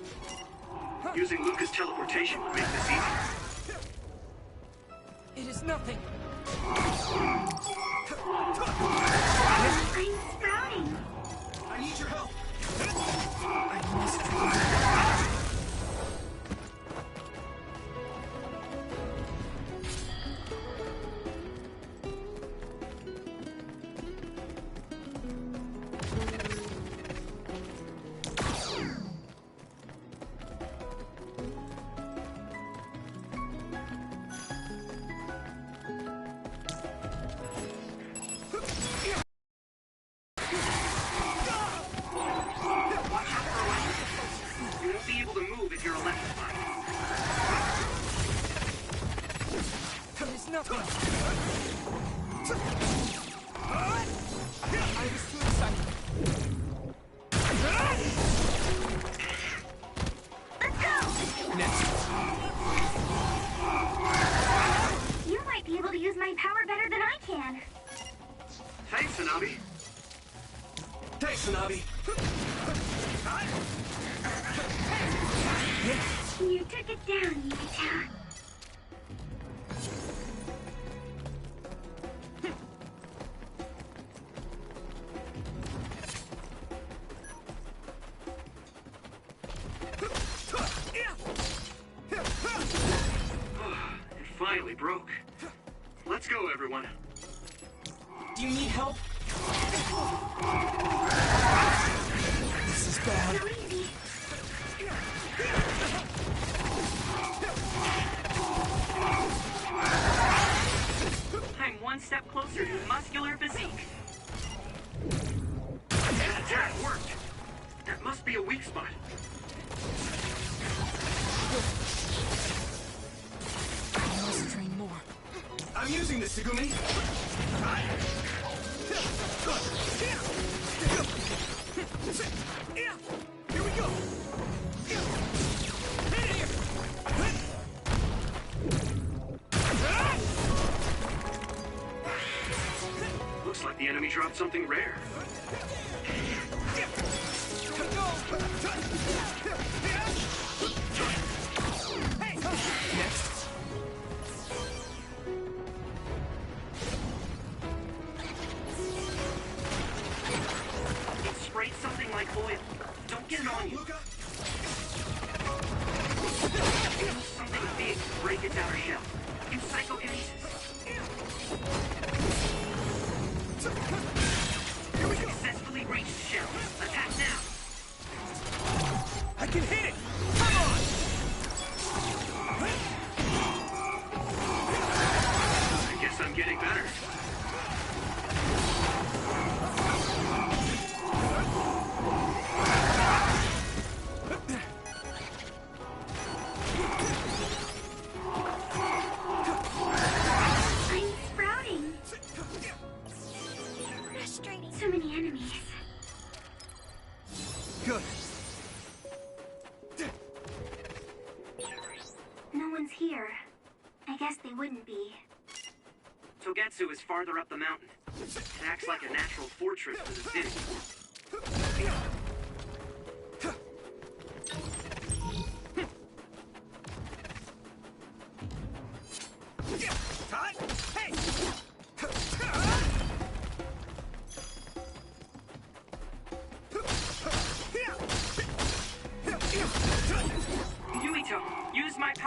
Using Luca's teleportation will make this easier.
It is nothing.
I'm sprouting.
I need your help.
I must.
You won't be able to move if you're electrified.
It is nothing. I was too excited.
Let's go!
Next.
You might be able to use my power better than I can.
Thanks, Hanabi.
Thanks, Hanabi.
You took it down, Yuta.
It finally broke. Let's go, everyone.
Do you need help? This is bad.
So easy.
I'm one step closer to muscular physique. That attack worked. That must be a weak spot.
I must train more.
I'm using this, Sugumi. Here we go.
Looks like the enemy dropped something rare.
Next.
It sprayed something like oil. Don't get it on you. Use something big to break its outer shell. Use psychokinesis. Successfully breached the shell. Attack now.
I can hit it. Come on.
I guess I'm getting better.
I'm sprouting. Frustrating. So many enemies.
Good.
No one's here. I guess they wouldn't be.
Togetsu is farther up the mountain. It acts like a natural fortress for the city.
Hey!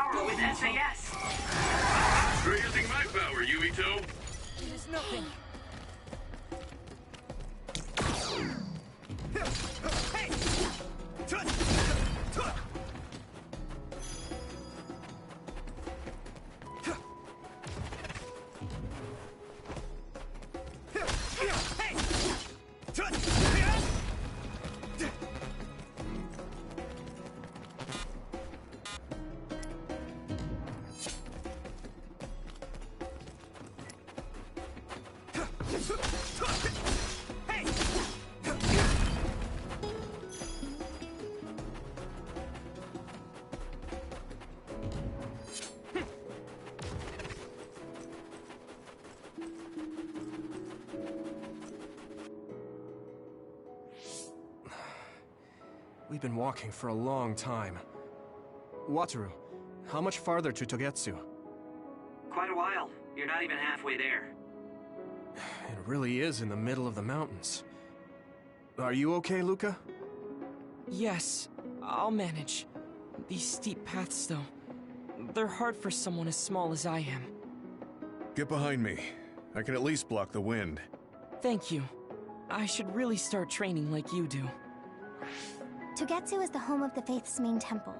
power with SAS.
You're using my power, Yuito.
It is nothing.
We've been walking for a long time. Wataru, how much farther to Togetsu?
Quite a while. You're not even halfway there.
It really is in the middle of the mountains. Are you okay, Luca?
Yes, I'll manage. These steep paths, though, they're hard for someone as small as I am.
Get behind me. I can at least block the wind.
Thank you. I should really start training like you do.
Togetsu is the home of the Faith's main temple.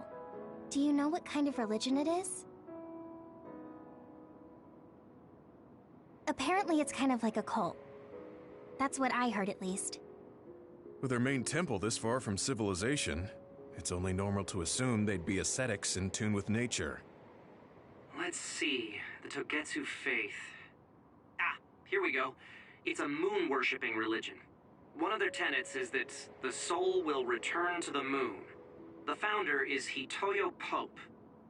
Do you know what kind of religion it is? Apparently it's kind of like a cult. That's what I heard, at least.
With their main temple this far from civilization, it's only normal to assume they'd be ascetics in tune with nature.
Let's see. The Togetsu faith. Ah, here we go. It's a moon-worshipping religion. One of their tenets is that the soul will return to the moon. The founder is Hitoyo Pope.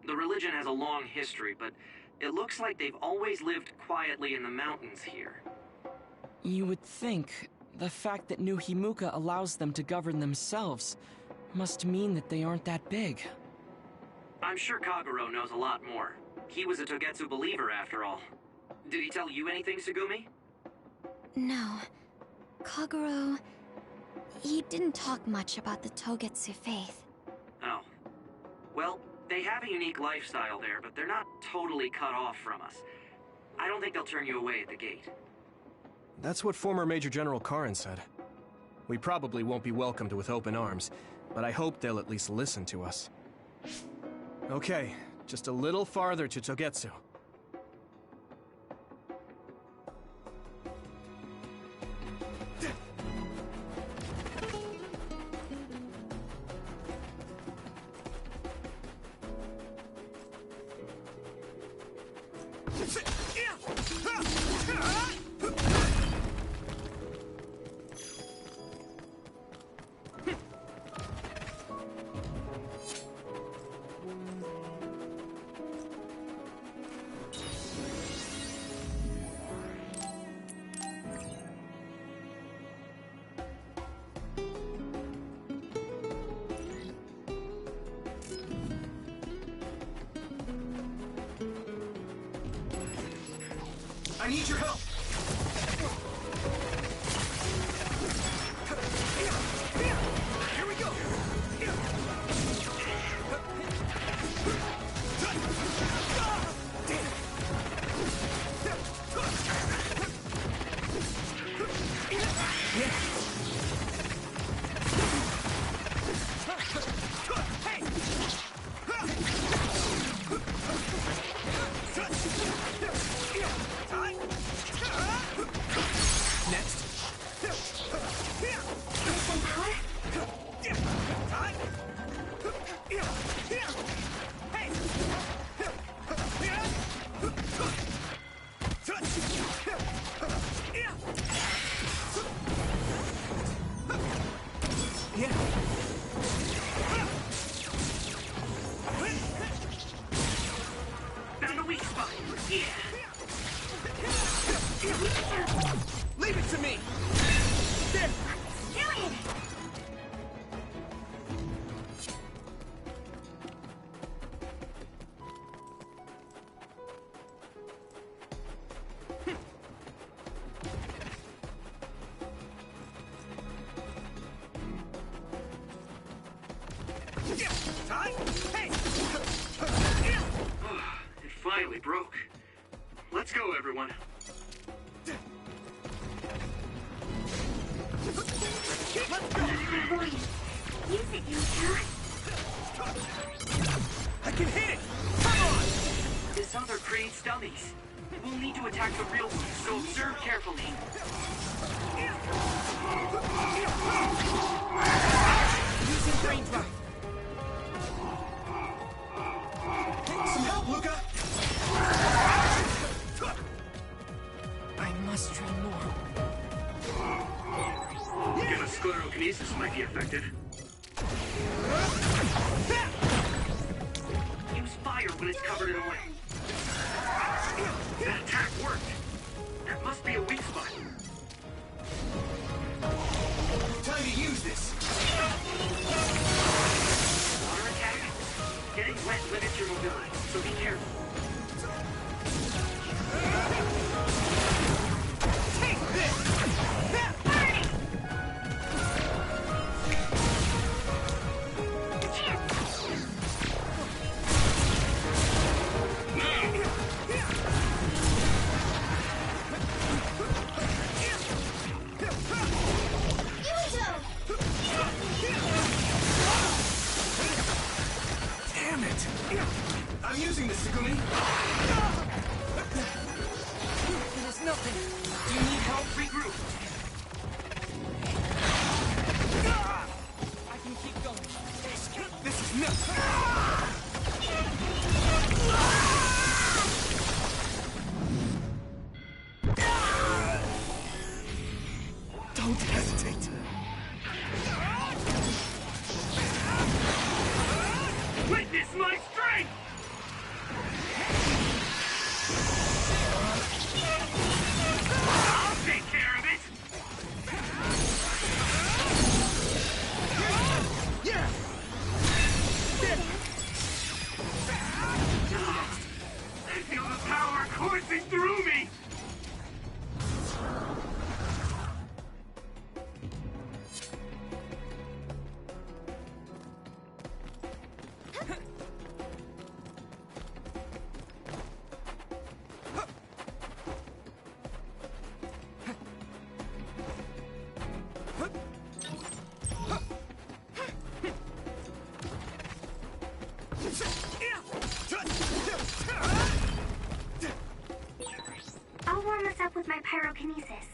The religion has a long history, but it looks like they've always lived quietly in the mountains here.
You would think the fact that New Himuka allows them to govern themselves must mean that they aren't that big.
I'm sure Kaguro knows a lot more. He was a Togetsu believer, after all. Did he tell you anything, Tsugumi?
No. Kaguro... he didn't talk much about the Togetsu faith.
Oh. Well, they have a unique lifestyle there, but they're not totally cut off from us. I don't think they'll turn you away at the gate.
That's what former Major General Karin said. We probably won't be welcomed with open arms, but I hope they'll at least listen to us. Okay, just a little farther to Togetsu.
I need your help! Here we go!
Found a weak spot. Yeah.
Leave it to me! There!
Do it!
Time! Hey!
finally broke. Let's go, everyone.
Let's go! Use it, Yuta.
I can hit it! Come on!
This other creates dummies. We'll need to attack the real ones, so observe carefully.
Using brain drive.
Some help, Luca!
I must train more.
Gamma sclerokinesis might be effective. Use fire when it's covered in oil. That attack worked. That must be a weak spot.
Time to use this!
Water attack? Getting wet limits your mobility, so be careful.
Take this!
Damn it!
I'm using this, Segumi!
It is nothing. Do you need help?
Regroup.
I can keep going.
This is nuts!
Don't hesitate.
Witness my strength! I'll take care of it!
Yeah!
I feel the power coursing through me!
I'll warm us up with my pyrokinesis.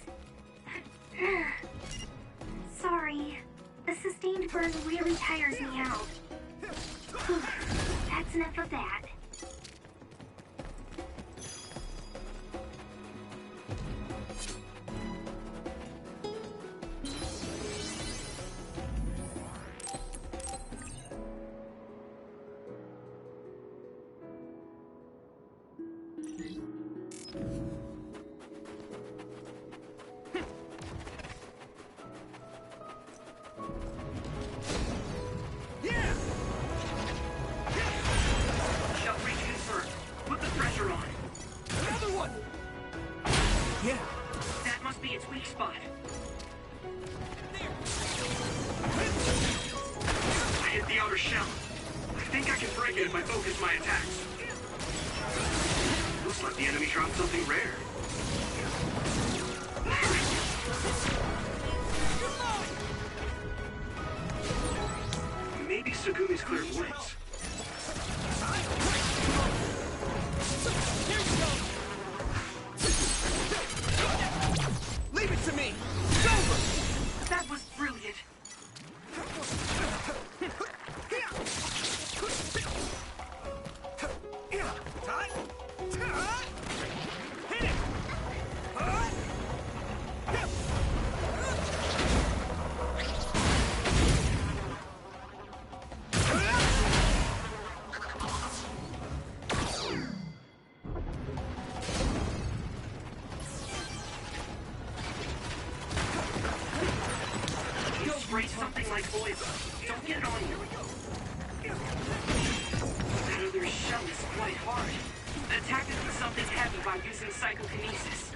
Sorry. The sustained burn really tires me out. That's enough of that.
Shell breach confirmed. Put the pressure on.
Another one!
Yeah.
That must be its weak spot. I hit the outer shell. I think I can break it if I focus my attacks. Looks like the enemy dropped something rare. Maybe Segumi's clairvoyance.
Leave it to me! It's over!
That was brilliant.
Hit it!
You spray something like oil. Don't get it on you. That other shell is quite hard. Attack it with something heavy by using psychokinesis.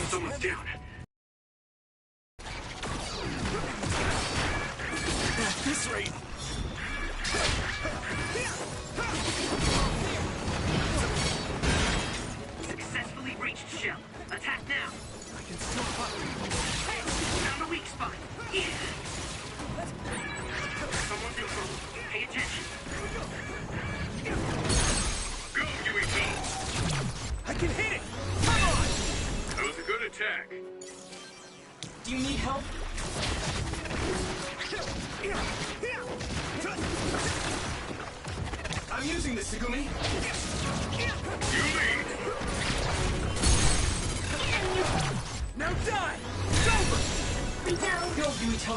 Someone's down. shell. Attack now.
I can still fight.
Hey, found a weak spot. Yeah. Someone's in trouble. Pay attention.
Go, Yuito!
I can hit it! Come on!
That was a good attack.
Do you need help?
I'm using this, Segumi.
You lead!
Now die! It's over!
Go, Yuito.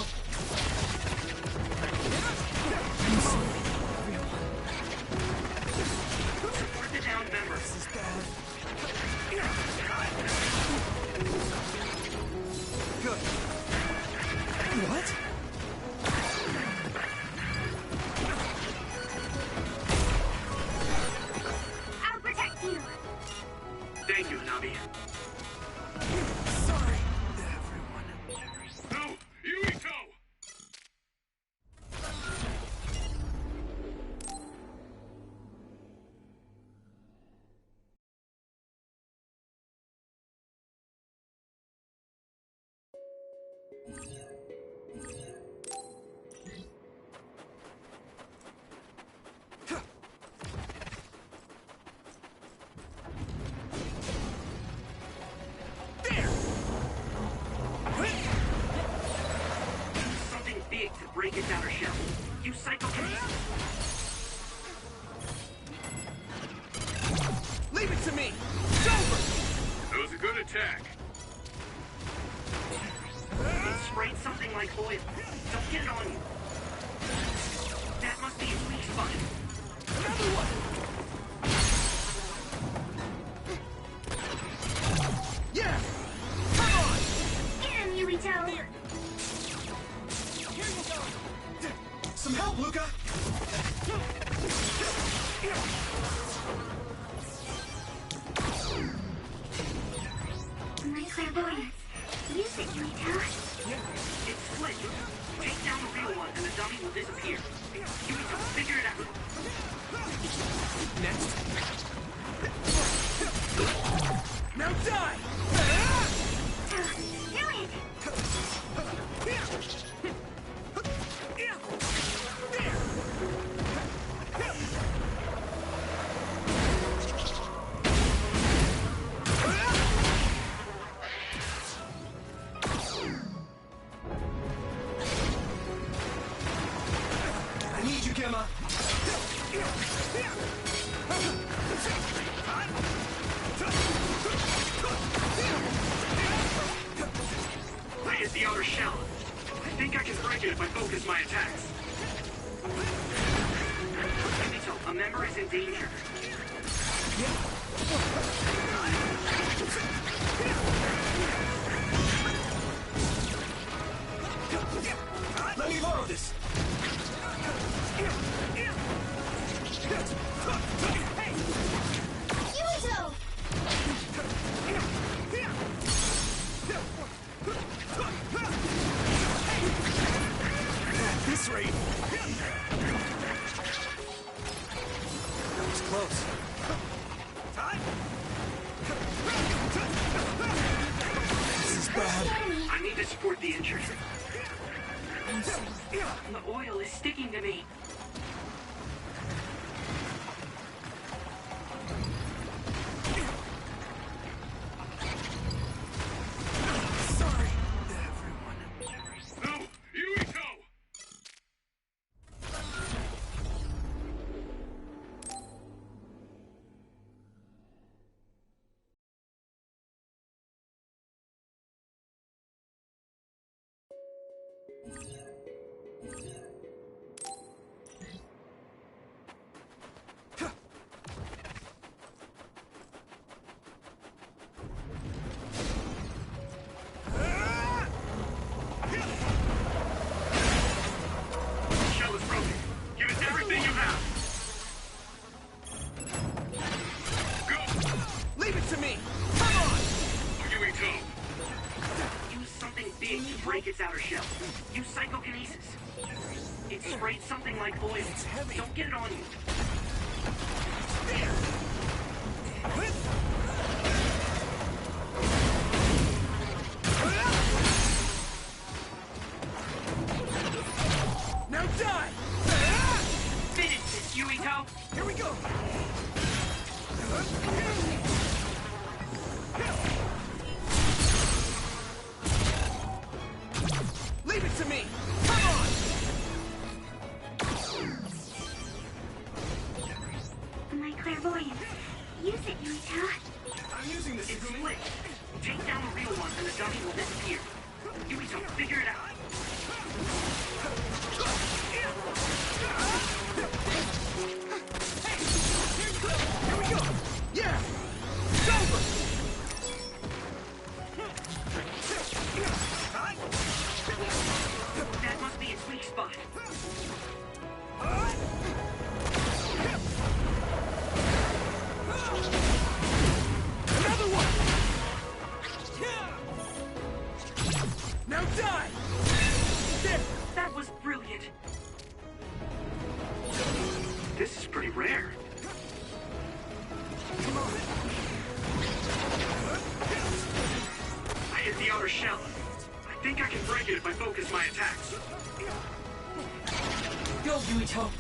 Support the downed member.
This is bad. Good. What?
I'll protect you.
Thank you, Nabi.
Sorry, everyone.
No! Yuito!
Something big to break its outer shell. Use psychokinesis.
Leave it to me! It's over!
That was a good attack.
It sprayed something like oil. Don't get it on you. That must be its weak spot.
Another one! Yeah! Come on!
Get him, Yuito.
Some help, Luca!
My clairvoyance. Use it, Yuito.
It's split. Take down the real one and the dummy will disappear. Yuito, figure it out.
Next. Now die!
Do it.
I need you, Gemma!
I hit the outer shell. I think I can break it if I focus my attacks. Yuito, a member is in danger.
Let me borrow this!
Yuito!
At this rate! That was close. Time! This is bad.
I need to support the injured. The oil is sticking to me.
Sorry, everyone.
No! Yuito!
Shell is broken. Give us everything you have.
Go!
Leave it to me! Come on!
Yuito!
Use something big to break its outer shell. Use psychokinesis. It sprayed something like oil.
It's heavy.
Don't get it on you.
Yuita?
I'm using this. It's slick. Take down the real one and the dummy will disappear. Yuito, figure it out.
Here we go! Yeah! It's over!
That must be its weak spot.
Another one! Now die! There!
That was brilliant. This is pretty rare.
Come on!
I hit the outer shell. I think I can break it if I focus my attacks.
Go, Yuito!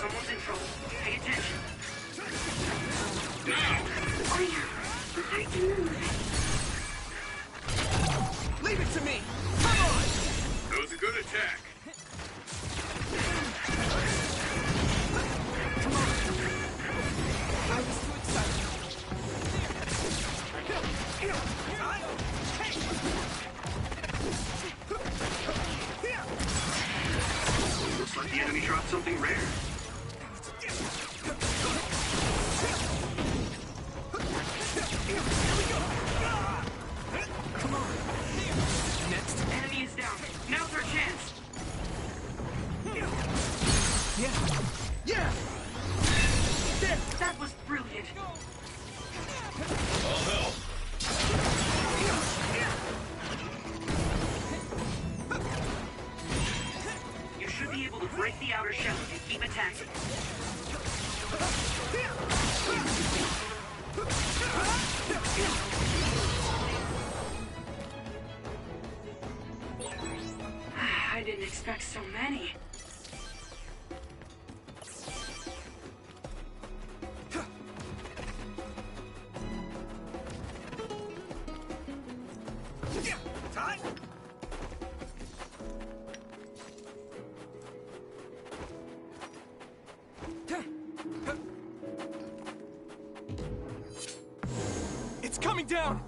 Someone's in trouble. Pay attention.
Oh yeah, hard to move.
Leave it to me! Come on!
That was a good attack.
Come on! I was too excited.
Looks like the enemy dropped something rare.
Come on! Next.
Enemy is down. Now's our chance.
Yeah! Yeah! There!
That was brilliant.
I'll help.
You should be able to break the outer shell and keep attacking. I didn't expect so many.
Time! It's coming down!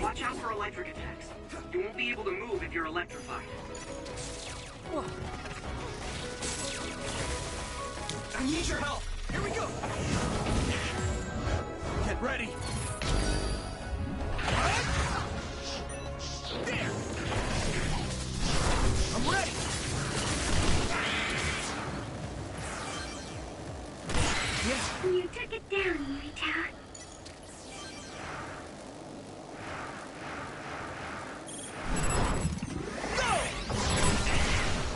Watch out for electric attacks. You won't be able to move if you're electrified.
I need your help! Here we go! Get ready! There! I'm ready! Yeah!
You took it down, Yuita.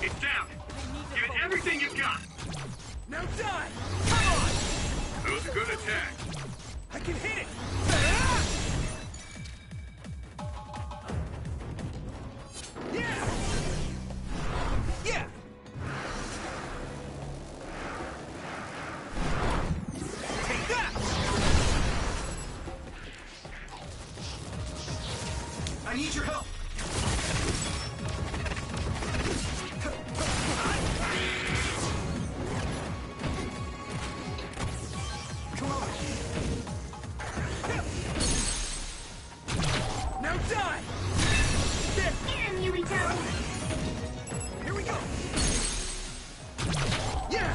It's down. Give it everything you've got.
Now die! Come on!
That was a good attack.
I can hit it! Yeah! Yeah! Take that! I need your help! Come on! Now die! There!
Get him, Yuita!
Here we go! Yeah!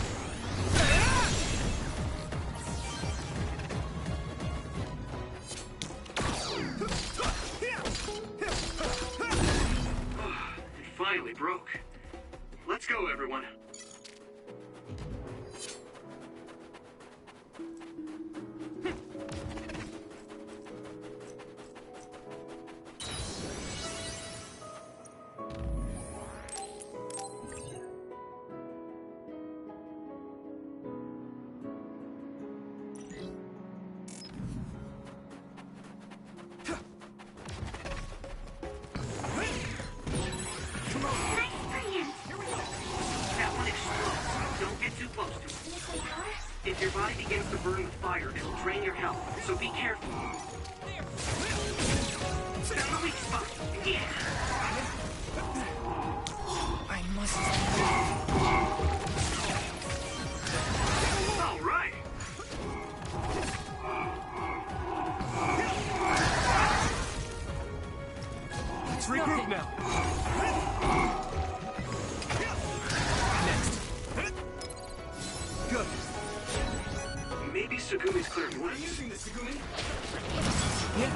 It finally broke. Let's go, everyone.
Come on!
too close to it. If your body begins to burn with fire, it'll drain your health, so be careful. Found the weak spot. Yeah.
I must...
All right.
Let's regroup now. Next. Good.
Maybe Sugumi's clairvoyance.
Using the Sugumi?
Yeah.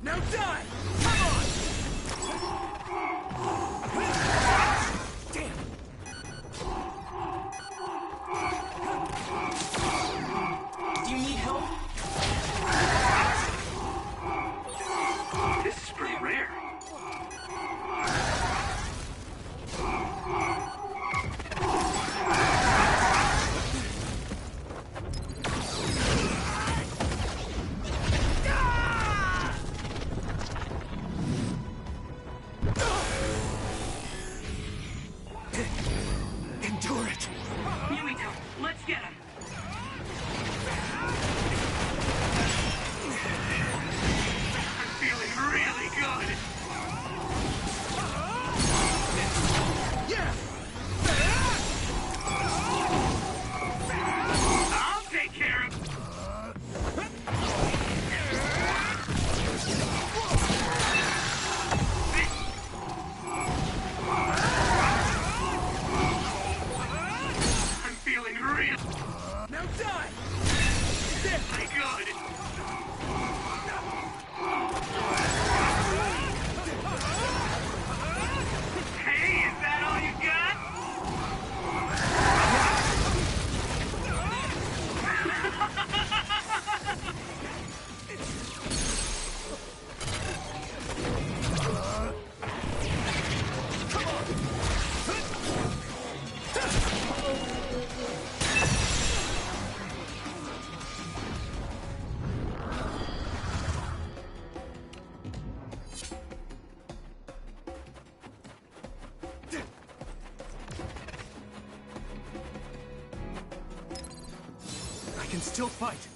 Now die! Come on!
Damn.
Do you need help?
This is pretty rare.
Endure it.
Yuito, let's get him. I'm feeling really good.
Yeah.
I'll take care of. I'm feeling real.
Now die!
My God. Hey, is that all you
I can still fight.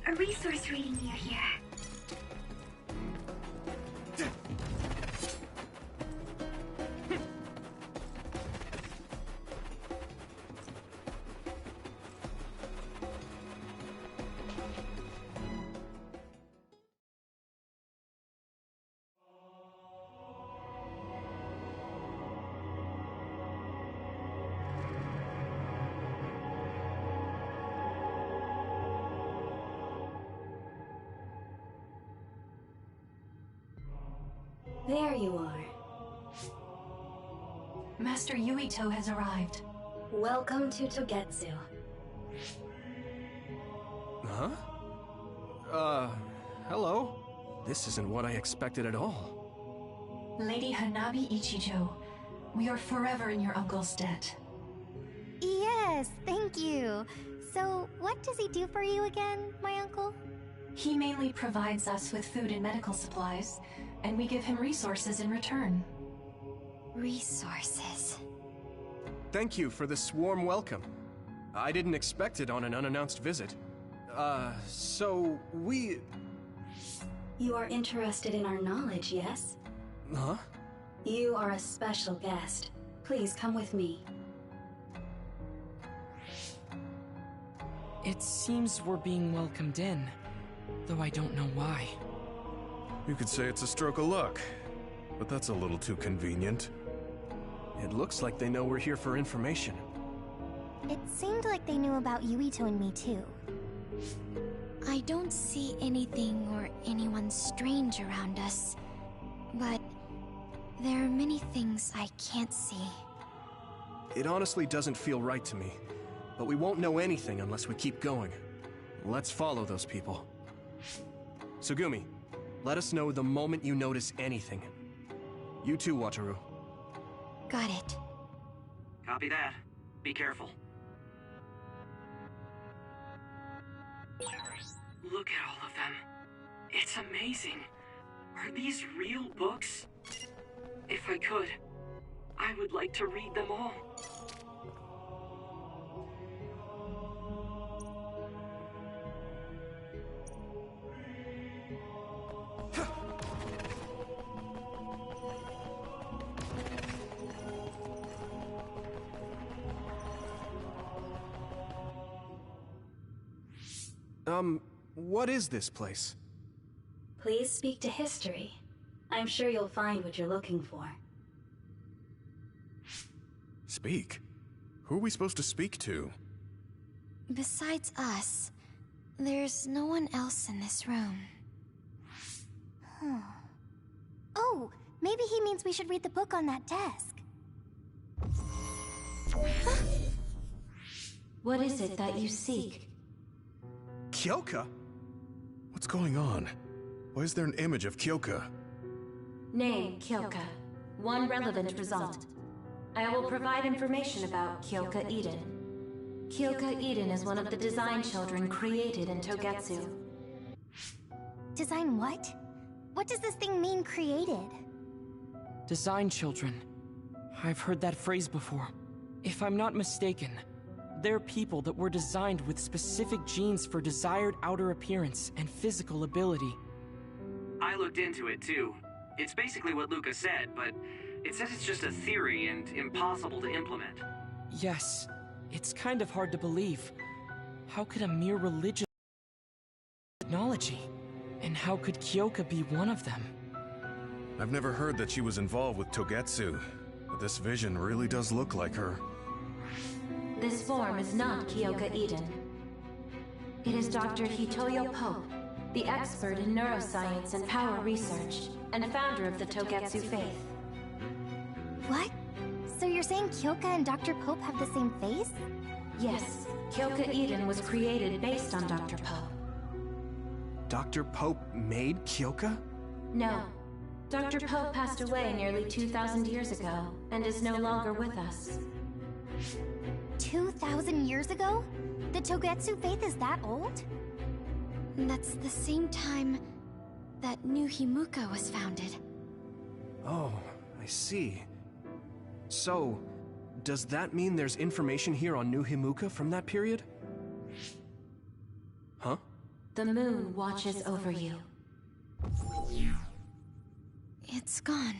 A resource reading near here.
There you are.
Master Yuito has arrived.
Welcome to Togetsu.
Huh? Hello? This isn't what I expected at all.
Lady Hanabi Ichijo, we are forever in your uncle's debt.
Yes, thank you. So, what does he do for you again, my uncle?
He mainly provides us with food and medical supplies, and we give him resources in return.
Resources.
Thank you for this warm welcome. I didn't expect it on an unannounced visit. So we...
You are interested in our knowledge, yes?
Huh?
You are a special guest. Please come with me.
It seems we're being welcomed in, though I don't know why.
You could say it's a stroke of luck, but that's a little too convenient.
It looks like they know we're here for information.
It seemed like they knew about Yuito and me too.
I don't see anything or anyone strange around us, but there are many things I can't see.
It honestly doesn't feel right to me, but we won't know anything unless we keep going. Let's follow those people. Sugumi, let us know the moment you notice anything. You too, Wataru.
Got it.
Copy that. Be careful. Look at all of them. It's amazing. Are these real books? If I could, I would like to read them all.
What is this place?
Please speak to history. I'm sure you'll find what you're looking for.
Speak? Who are we supposed to speak to?
Besides us, there's no one else in this room.
Oh, maybe he means we should read the book on that desk.
What is it that you seek?
Kyoka?
What's going on? Why is there an image of Kyoka?
Name, Kyoka. One relevant result. I will provide information about Kyoka Eden. Kyoka Eden is one of the design children created in Togetsu.
Design what? What does this thing mean, created?
Design children. I've heard that phrase before. If I'm not mistaken, they're people that were designed with specific genes for desired outer appearance and physical ability.
I looked into it too. It's basically what Luca said, but it says it's just a theory and impossible to implement.
Yes, it's kind of hard to believe. How could a mere religion technology? And how could Kyoka be one of them?
I've never heard that she was involved with Togetsu, but this vision really does look like her.
This form is not Kyoka Eden. It is Dr. Hitoyo Pope, the expert in neuroscience and power research, and founder of the Togetsu faith.
What? So you're saying Kyoka and Dr. Pope have the same face?
Yes, Kyoka Eden was created based on Dr. Pope.
Dr. Pope made Kyoka?
No. Dr. Pope passed away nearly 2,000 years ago, and is no longer with us.
2,000 years ago? The Togetsu faith is that old?
That's the same time that New Himuka was founded.
Oh, I see. So, does that mean there's information here on New Himuka from that period? Huh?
The moon watches over you.
It's gone.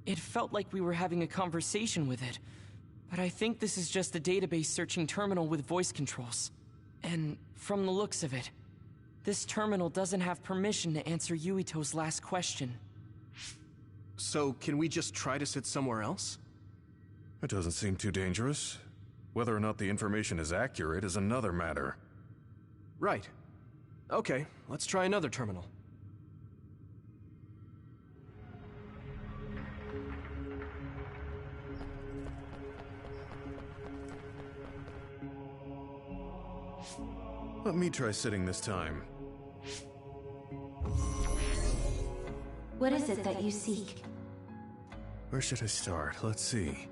It felt like we were having a conversation with it, but I think this is just a database searching terminal with voice controls. And from the looks of it, this terminal doesn't have permission to answer Yuito's last question.
So, can we just try to sit somewhere else?
It doesn't seem too dangerous. Whether or not the information is accurate is another matter.
Right. Okay, let's try another terminal.
Let me try sitting this time.
What is it that you seek?
Where should I start? Let's see.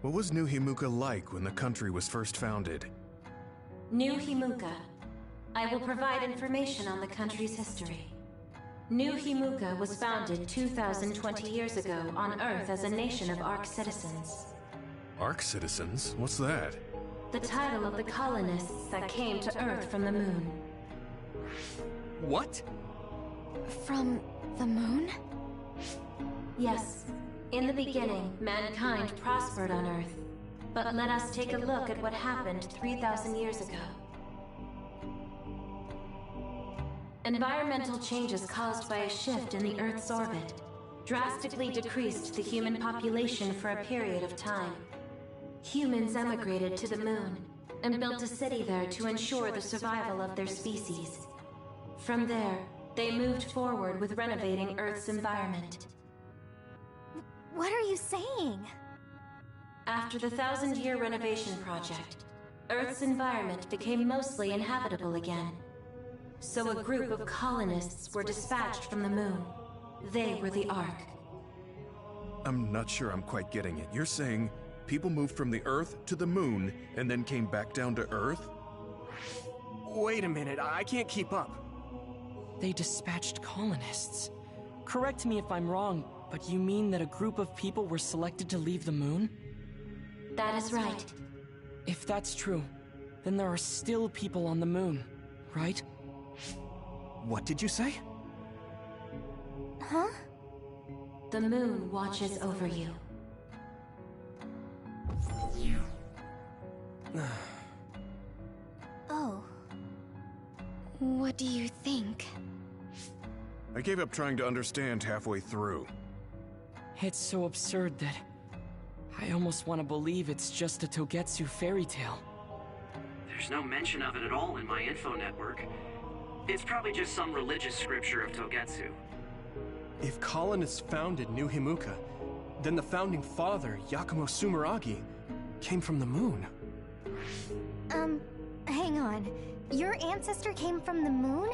What was New Himuka like when the country was first founded?
New Himuka. I will provide information on the country's history. New Himuka was founded 2,020 years ago on Earth as a nation of Ark citizens.
Ark citizens? What's that?
The title of the colonists that came to Earth from the moon.
What?
From the moon?
Yes. In the beginning, mankind prospered on Earth. But let us take a look at what happened 3,000 years ago. Environmental changes caused by a shift in the Earth's orbit drastically decreased the human population for a period of time. Humans emigrated to the moon and built a city there to ensure the survival of their species. From there, they moved forward with renovating Earth's environment.
What are you saying?
After the 1,000-year renovation project, Earth's environment became mostly inhabitable again. So a group of colonists were dispatched from the moon. They were the Ark.
I'm not sure I'm quite getting it. You're saying people moved from the Earth to the moon and then came back down to Earth?
Wait a minute, I can't keep up.
They dispatched colonists. Correct me if I'm wrong, but you mean that a group of people were selected to leave the moon?
That is right.
If that's true, then there are still people on the moon, right?
What did you say?
Huh?
The moon watches over you.
Oh.
What do you think?
I gave up trying to understand halfway through.
It's so absurd that I almost want to believe it's just a Togetsu fairy tale.
There's no mention of it at all in my info network. It's probably just some religious scripture of Togetsu.
If colonists founded New Himuka, then the founding father, Yakumo Sumeragi, came from the moon.
Hang on. Your ancestor came from the moon?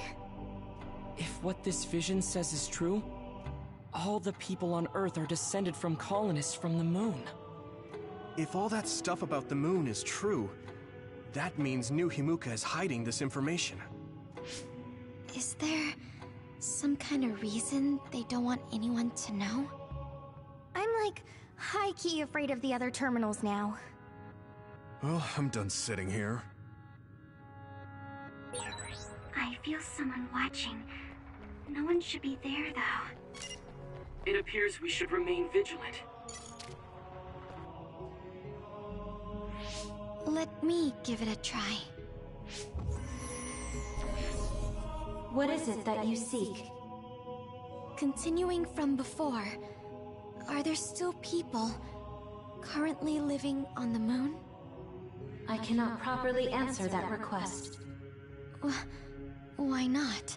If what this vision says is true, all the people on Earth are descended from colonists from the moon.
If all that stuff about the moon is true, that means New Himuka is hiding this information.
Is there some kind of reason they don't want anyone to know?
I'm like high-key afraid of the other terminals now.
Well, I'm done sitting here.
I feel someone watching. No one should be there, though.
It appears we should remain vigilant.
Let me give it a try.
What is it that you seek?
Continuing from before, are there still people currently living on the moon?
I cannot properly answer that request.
Why not?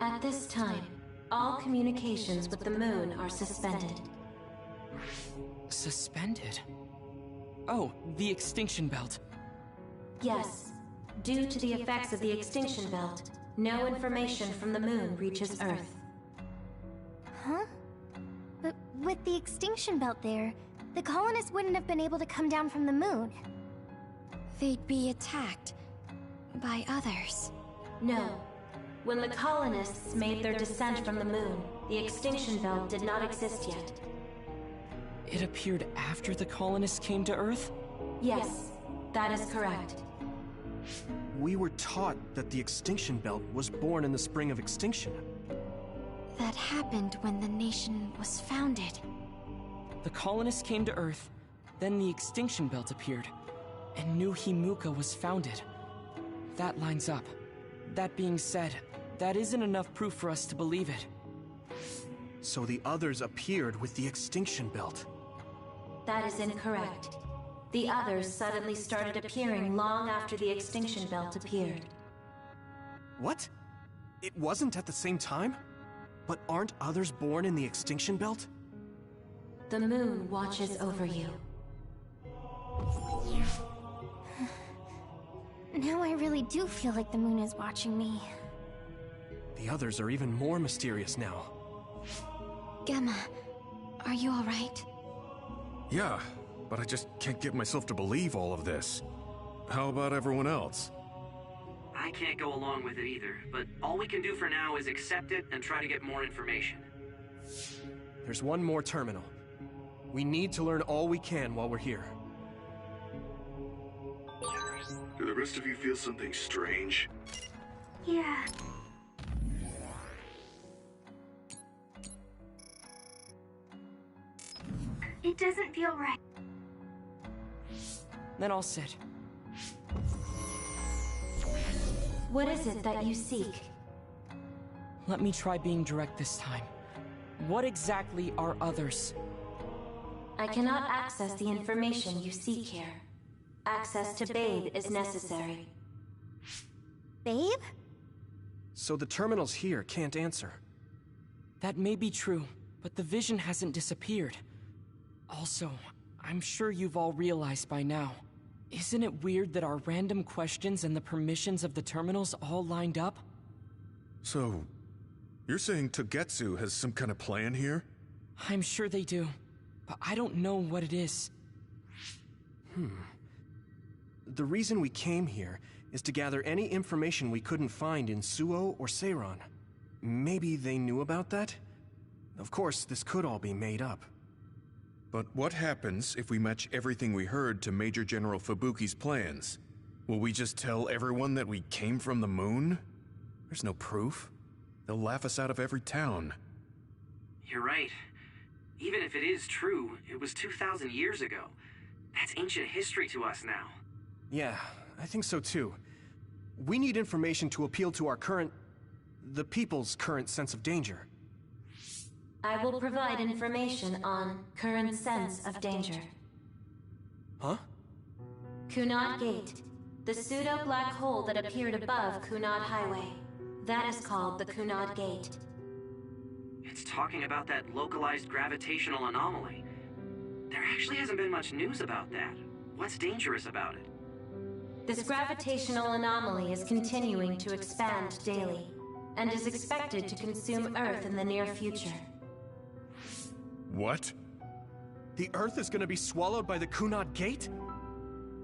At this time, all communications with the moon are suspended.
Suspended? Oh, the extinction belt.
Yes. Due to the effects of the extinction belt, no information from the moon reaches Earth.
Huh? But with the extinction belt there, the colonists wouldn't have been able to come down from the moon.
They'd be attacked by others.
No. When the colonists made their descent from the moon, the extinction belt did not exist yet.
It appeared after the colonists came to Earth?
Yes, that is correct.
We were taught that the extinction belt was born in the spring of extinction.
That happened when the nation was founded.
The colonists came to Earth, then the extinction belt appeared, and New Himuka was founded. That lines up. That being said, that isn't enough proof for us to believe it.
So the others appeared with the extinction belt.
That is incorrect. The others suddenly started appearing long after the extinction belt appeared.
What? It wasn't at the same time? But aren't others born in the extinction belt?
The moon watches over you.
Now I really do feel like the moon is watching me.
The others are even more mysterious now.
Gemma, are you alright?
Yeah, but I just can't get myself to believe all of this. How about everyone else?
I can't go along with it either, but all we can do for now is accept it and try to get more information.
There's one more terminal. We need to learn all we can while we're here.
Do the rest of you feel something strange?
Yeah. It doesn't feel right.
Then I'll sit.
What is it that you seek?
Let me try being direct this time. What exactly are others?
I cannot access the information you seek here. Access to Babe is necessary.
Babe?
So the terminals here can't answer.
That may be true, but the vision hasn't disappeared. Also, I'm sure you've all realized by now. Isn't it weird that our random questions and the permissions of the terminals all lined up?
So, you're saying Togetsu has some kind of plan here?
I'm sure they do, but I don't know what it is.
The reason we came here is to gather any information we couldn't find in Suo or Seiron. Maybe they knew about that? Of course, this could all be made up.
But what happens if we match everything we heard to Major General Fubuki's plans? Will we just tell everyone that we came from the moon? There's no proof. They'll laugh us out of every town.
You're right. Even if it is true, it was 2,000 years ago. That's ancient history to us now.
Yeah, I think so too. We need information to appeal to the people's current sense of danger.
I will provide information on current sense of danger.
Huh?
Kunad Gate, the pseudo-black hole that appeared above Kunad Highway. That is called the Kunad Gate.
It's talking about that localized gravitational anomaly. There actually hasn't been much news about that. What's dangerous about it?
This gravitational anomaly is continuing to expand daily, and is expected to consume Earth in the near future.
What?
The Earth is gonna be swallowed by the Kunad Gate?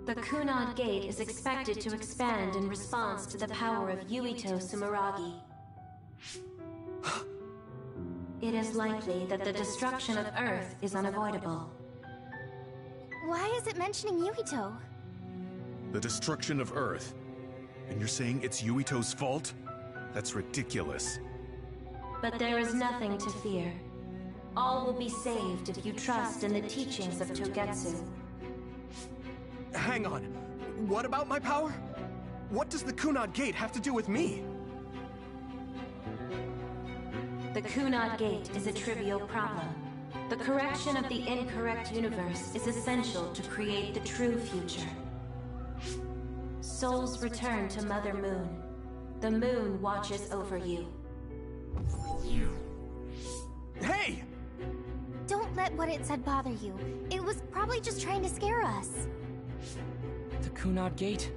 The Kunad Gate is expected to expand in response to the power of Yuito Sumeragi. It is likely that the destruction of Earth is unavoidable.
Why is it mentioning Yuito?
The destruction of Earth? And you're saying it's Yuito's fault? That's ridiculous.
But there is nothing to fear. All will be saved if you trust in the teachings of Togetsu.
Hang on. What about my power? What does the Kunad Gate have to do with me?
The Kunad Gate is a trivial problem. The correction of the incorrect universe is essential to create the true future. Souls return to Mother Moon. The moon watches over you.
Hey!
Don't let what it said bother you. It was probably just trying to scare us.
The Kunad Gate.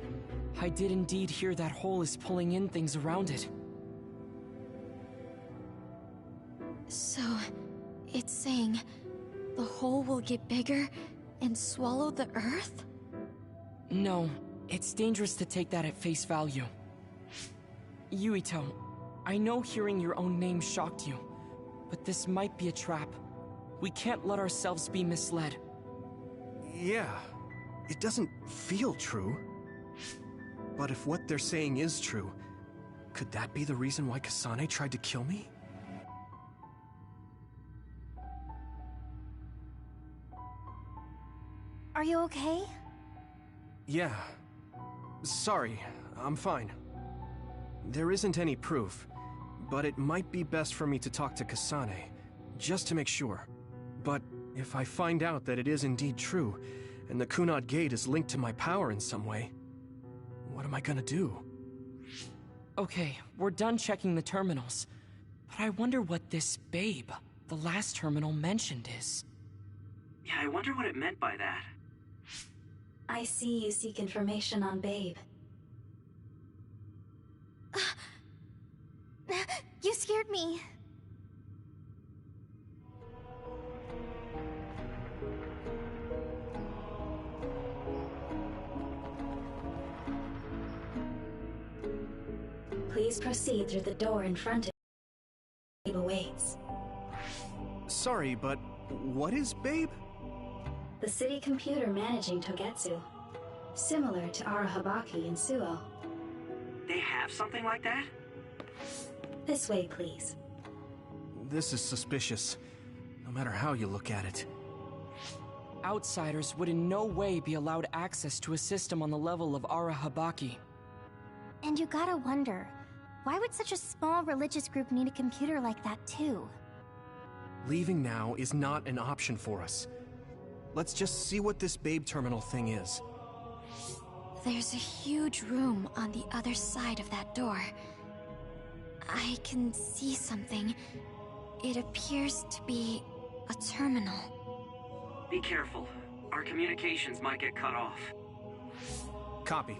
I did indeed hear that hole is pulling in things around it.
So, it's saying the hole will get bigger and swallow the Earth?
No, it's dangerous to take that at face value. Yuito, I know hearing your own name shocked you, but this might be a trap. We can't let ourselves be misled.
Yeah, it doesn't feel true. But if what they're saying is true, could that be the reason why Kasane tried to kill me?
Are you okay?
Yeah. Sorry, I'm fine. There isn't any proof, but it might be best for me to talk to Kasane, just to make sure. But if I find out that it is indeed true, and the Kunad Gate is linked to my power in some way, what am I gonna do?
Okay, we're done checking the terminals. But I wonder what this Babe, the last terminal mentioned, is.
Yeah, I wonder what it meant by that.
I see you seek information on Babe.
You scared me.
Please proceed through the door in front of you. Babe awaits.
Sorry, but what is Babe?
The city computer managing Togetsu. Similar to Arahabaki in Suo.
They have something like that?
This way, please.
This is suspicious, no matter how you look at it.
Outsiders would in no way be allowed access to a system on the level of Arahabaki.
And you gotta wonder, why would such a small religious group need a computer like that too?
Leaving now is not an option for us. Let's just see what this Babe terminal thing is.
There's a huge room on the other side of that door. I can see something. It appears to be a terminal.
Be careful. Our communications might get cut off.
Copy.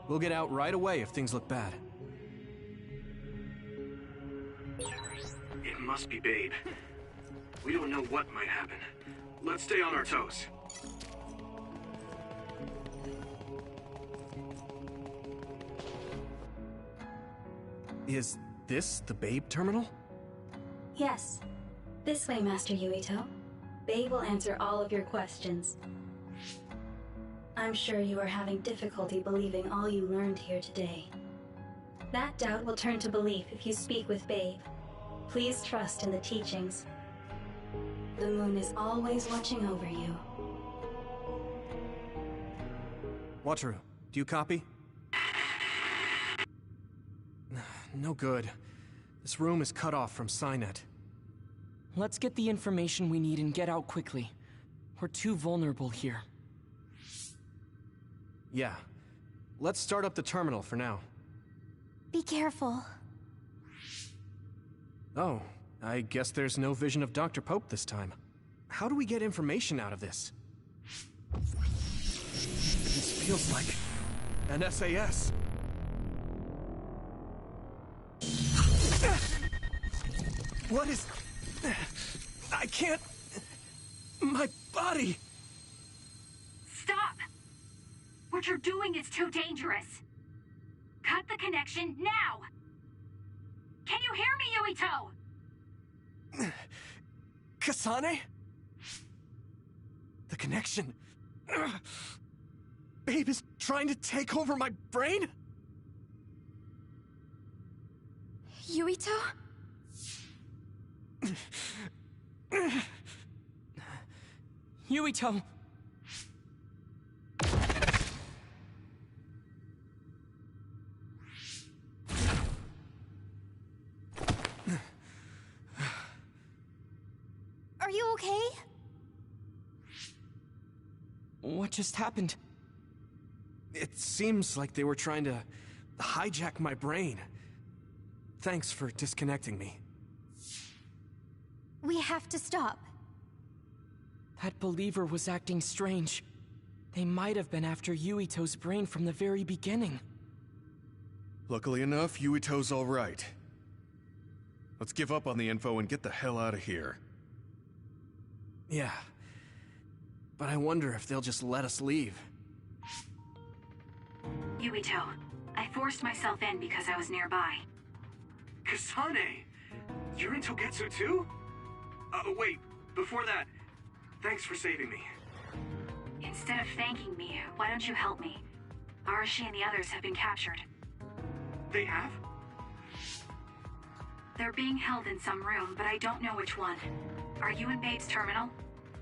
We'll get out right away if things look bad.
It must be Babe. We don't know what might happen. Let's stay on our toes.
Is this the Babe terminal?
Yes. This way, Master Yuito. Babe will answer all of your questions. I'm sure you are having difficulty believing all you learned here today. That doubt will turn to belief if you speak with Babe. Please trust in the teachings. The moon is always watching over you.
Wataru, do you copy? No good. This room is cut off from Cynet.
Let's get the information we need and get out quickly. We're too vulnerable here.
Yeah. Let's start up the terminal for now.
Be careful.
Oh, I guess there's no vision of Dr. Pope this time. How do we get information out of this? This feels like an SAS. What is... I can't... My body...
Stop! What you're doing is too dangerous. Cut the connection now! Can you hear me, Yuito?
Kasane? The connection... Babe is trying to take over my brain?
Yuito?
Yuito!
Are you okay?
What just happened?
It seems like they were trying to hijack my brain. Thanks for disconnecting me.
We have to stop.
That believer was acting strange. They might have been after Yuito's brain from the very beginning.
Luckily enough, Yuito's all right. Let's give up on the info and get the hell out of here.
Yeah. But I wonder if they'll just let us leave.
Yuito, I forced myself in because I was nearby.
Kasane! You're in Togetsu too? Wait, before that, thanks for saving me.
Instead of thanking me, why don't you help me? Arashi and the others have been captured.
They have?
They're being held in some room, but I don't know which one. Are you in Babe's terminal?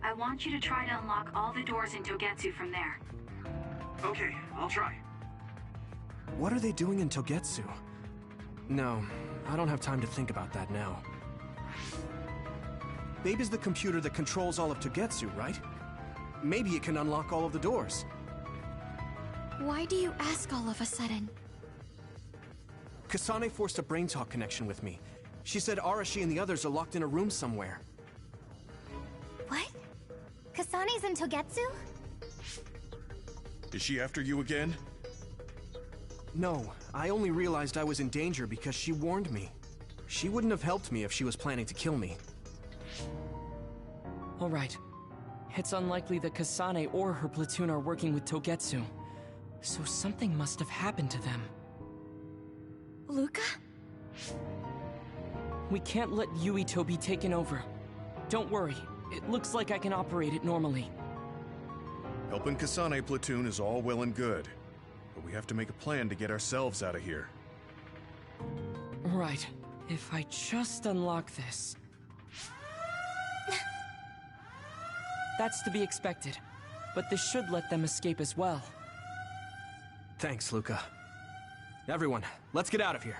I want you to try to unlock all the doors in Togetsu from there.
Okay, I'll try.
What are they doing in Togetsu? No, I don't have time to think about that now. Babe is the computer that controls all of Togetsu, right? Maybe it can unlock all of the doors.
Why do you ask all of a sudden?
Kasane forced a brain talk connection with me. She said Arashi and the others are locked in a room somewhere.
What? Kasane's in Togetsu?
Is she after you again?
No, I only realized I was in danger because she warned me. She wouldn't have helped me if she was planning to kill me.
All right. It's unlikely that Kasane or her platoon are working with Togetsu. So something must have happened to them.
Luca?
We can't let Yuito be taken over. Don't worry. It looks like I can operate it normally.
Helping Kasane platoon is all well and good. But we have to make a plan to get ourselves out of here.
Right. If I just unlock this... That's to be expected. But this should let them escape as well.
Thanks, Luca. Everyone, let's get out of here.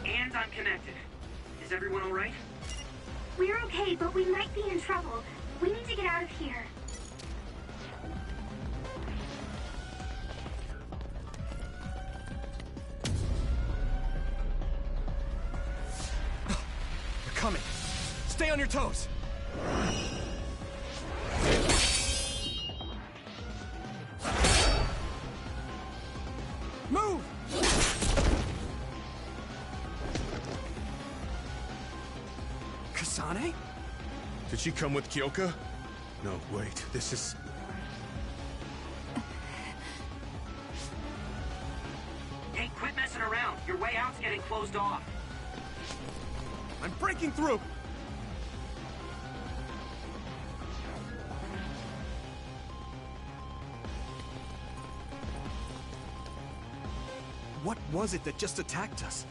And I'm connected. Is everyone all right?
We're okay, but we might be in trouble. We need to get out of here.
They're coming. Stay on your toes. Move!
Did she come with Kyoka? No, wait, this is...
Hey, quit messing around. Your way out's getting closed off.
I'm breaking through! What was it that just attacked us?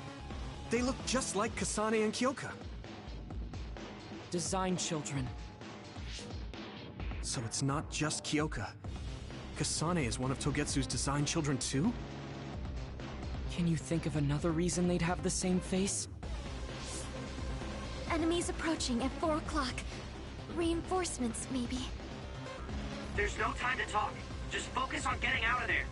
They look just like Kasane and Kyoka.
Design children.
So it's not just Kyoka. Kasane is one of Togetsu's design children too?
Can you think of another reason they'd have the same face?
Enemies approaching at 4 o'clock. Reinforcements, maybe.
There's no time to talk. Just focus on getting out of there.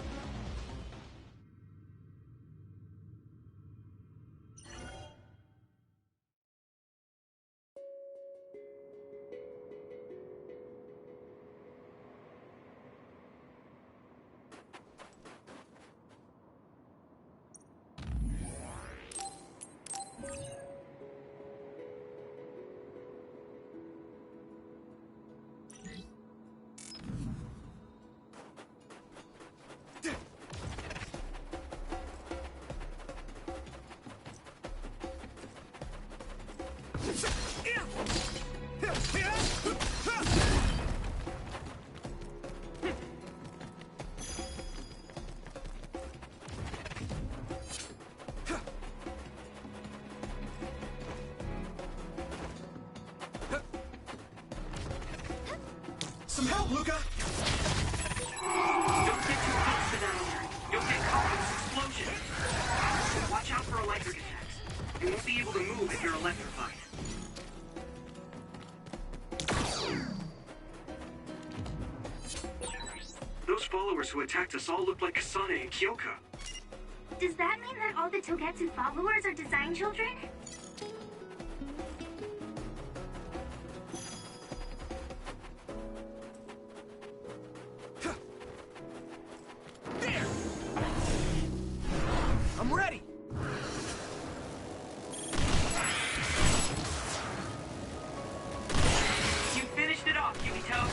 Some help, Luca!
Don't get too close to that. You'll get caught in this explosion. Watch out for electric attacks. You won't be able to move if you're electrified. Those followers who attacked us all look like Kasane and Kyoka.
Does that mean that all the Togetsu followers are design children?
I'm ready!
You finished it off, Yumito.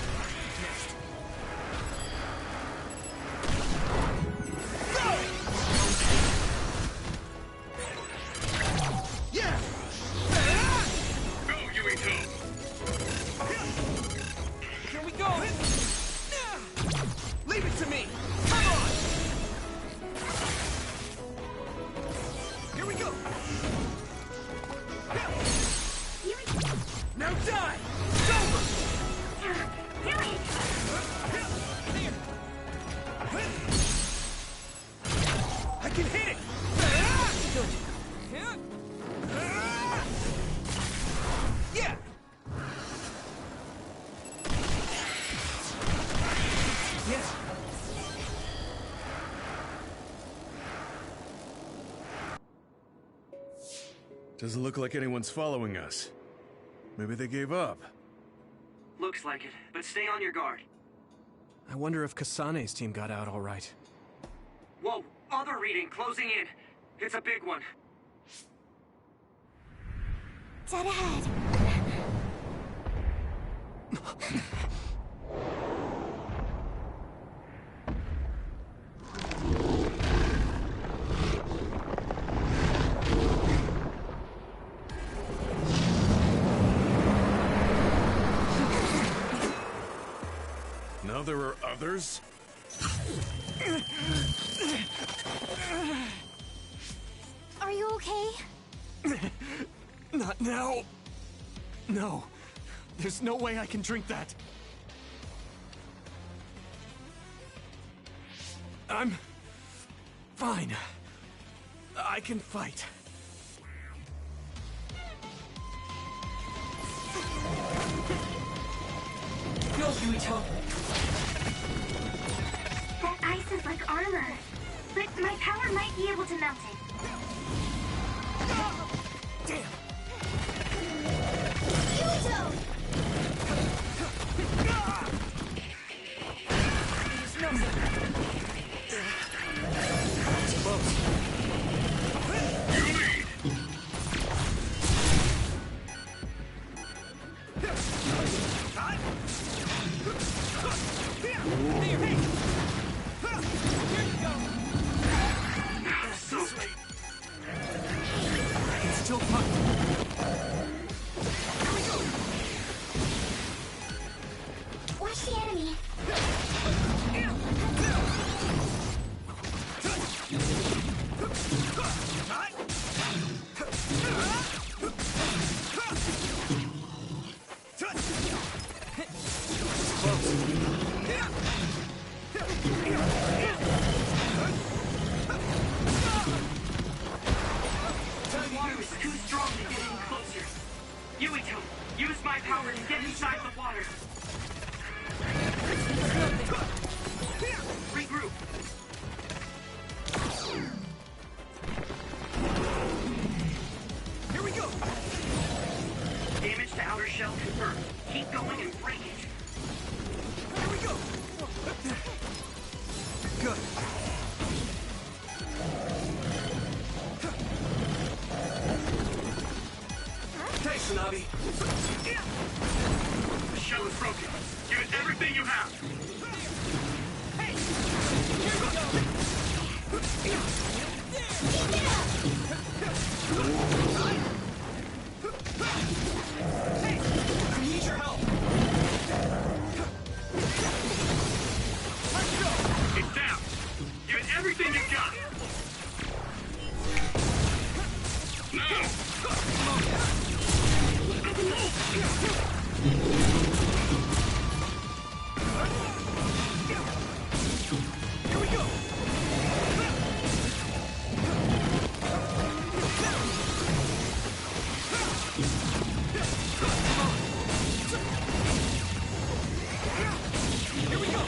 Yeah!
Go, Yuito!
Here we go! Leave it to me! Come on! Here we go! Now die! It's over! I can hit it! Good. Yeah! Yes!
Doesn't look like anyone's following us. Maybe they gave up.
Looks like it, but stay on your guard.
I wonder if Kasane's team got out all right.
Whoa, other reading closing in. It's a big one.
Dead ahead.
Now there are others?
Are you okay?
Not now. No. There's no way I can drink that. I'm fine. I can fight.
Go, Yuito.
That ice is like armor, but my power might be able to melt it.
Damn!
Yuito!
There's nothing. It's close.
You lead!
Tsunabi.
The shell is broken. Give it everything you have.
Hey! Here we go! Hey! I need your help! Let's go!
It's down. Give it everything you've got. Now!
Here we go! Here we go!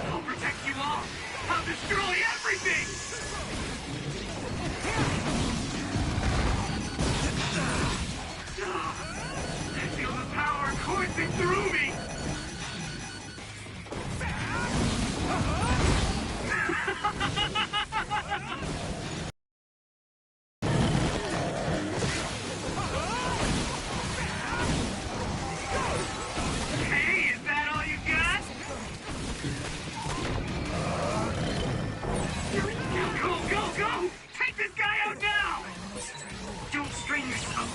I'll protect you all. I'll destroy everything. I feel the power coursing through me. Hey, is that all you got? Go, go, go! Take this guy out now! Don't strain yourself.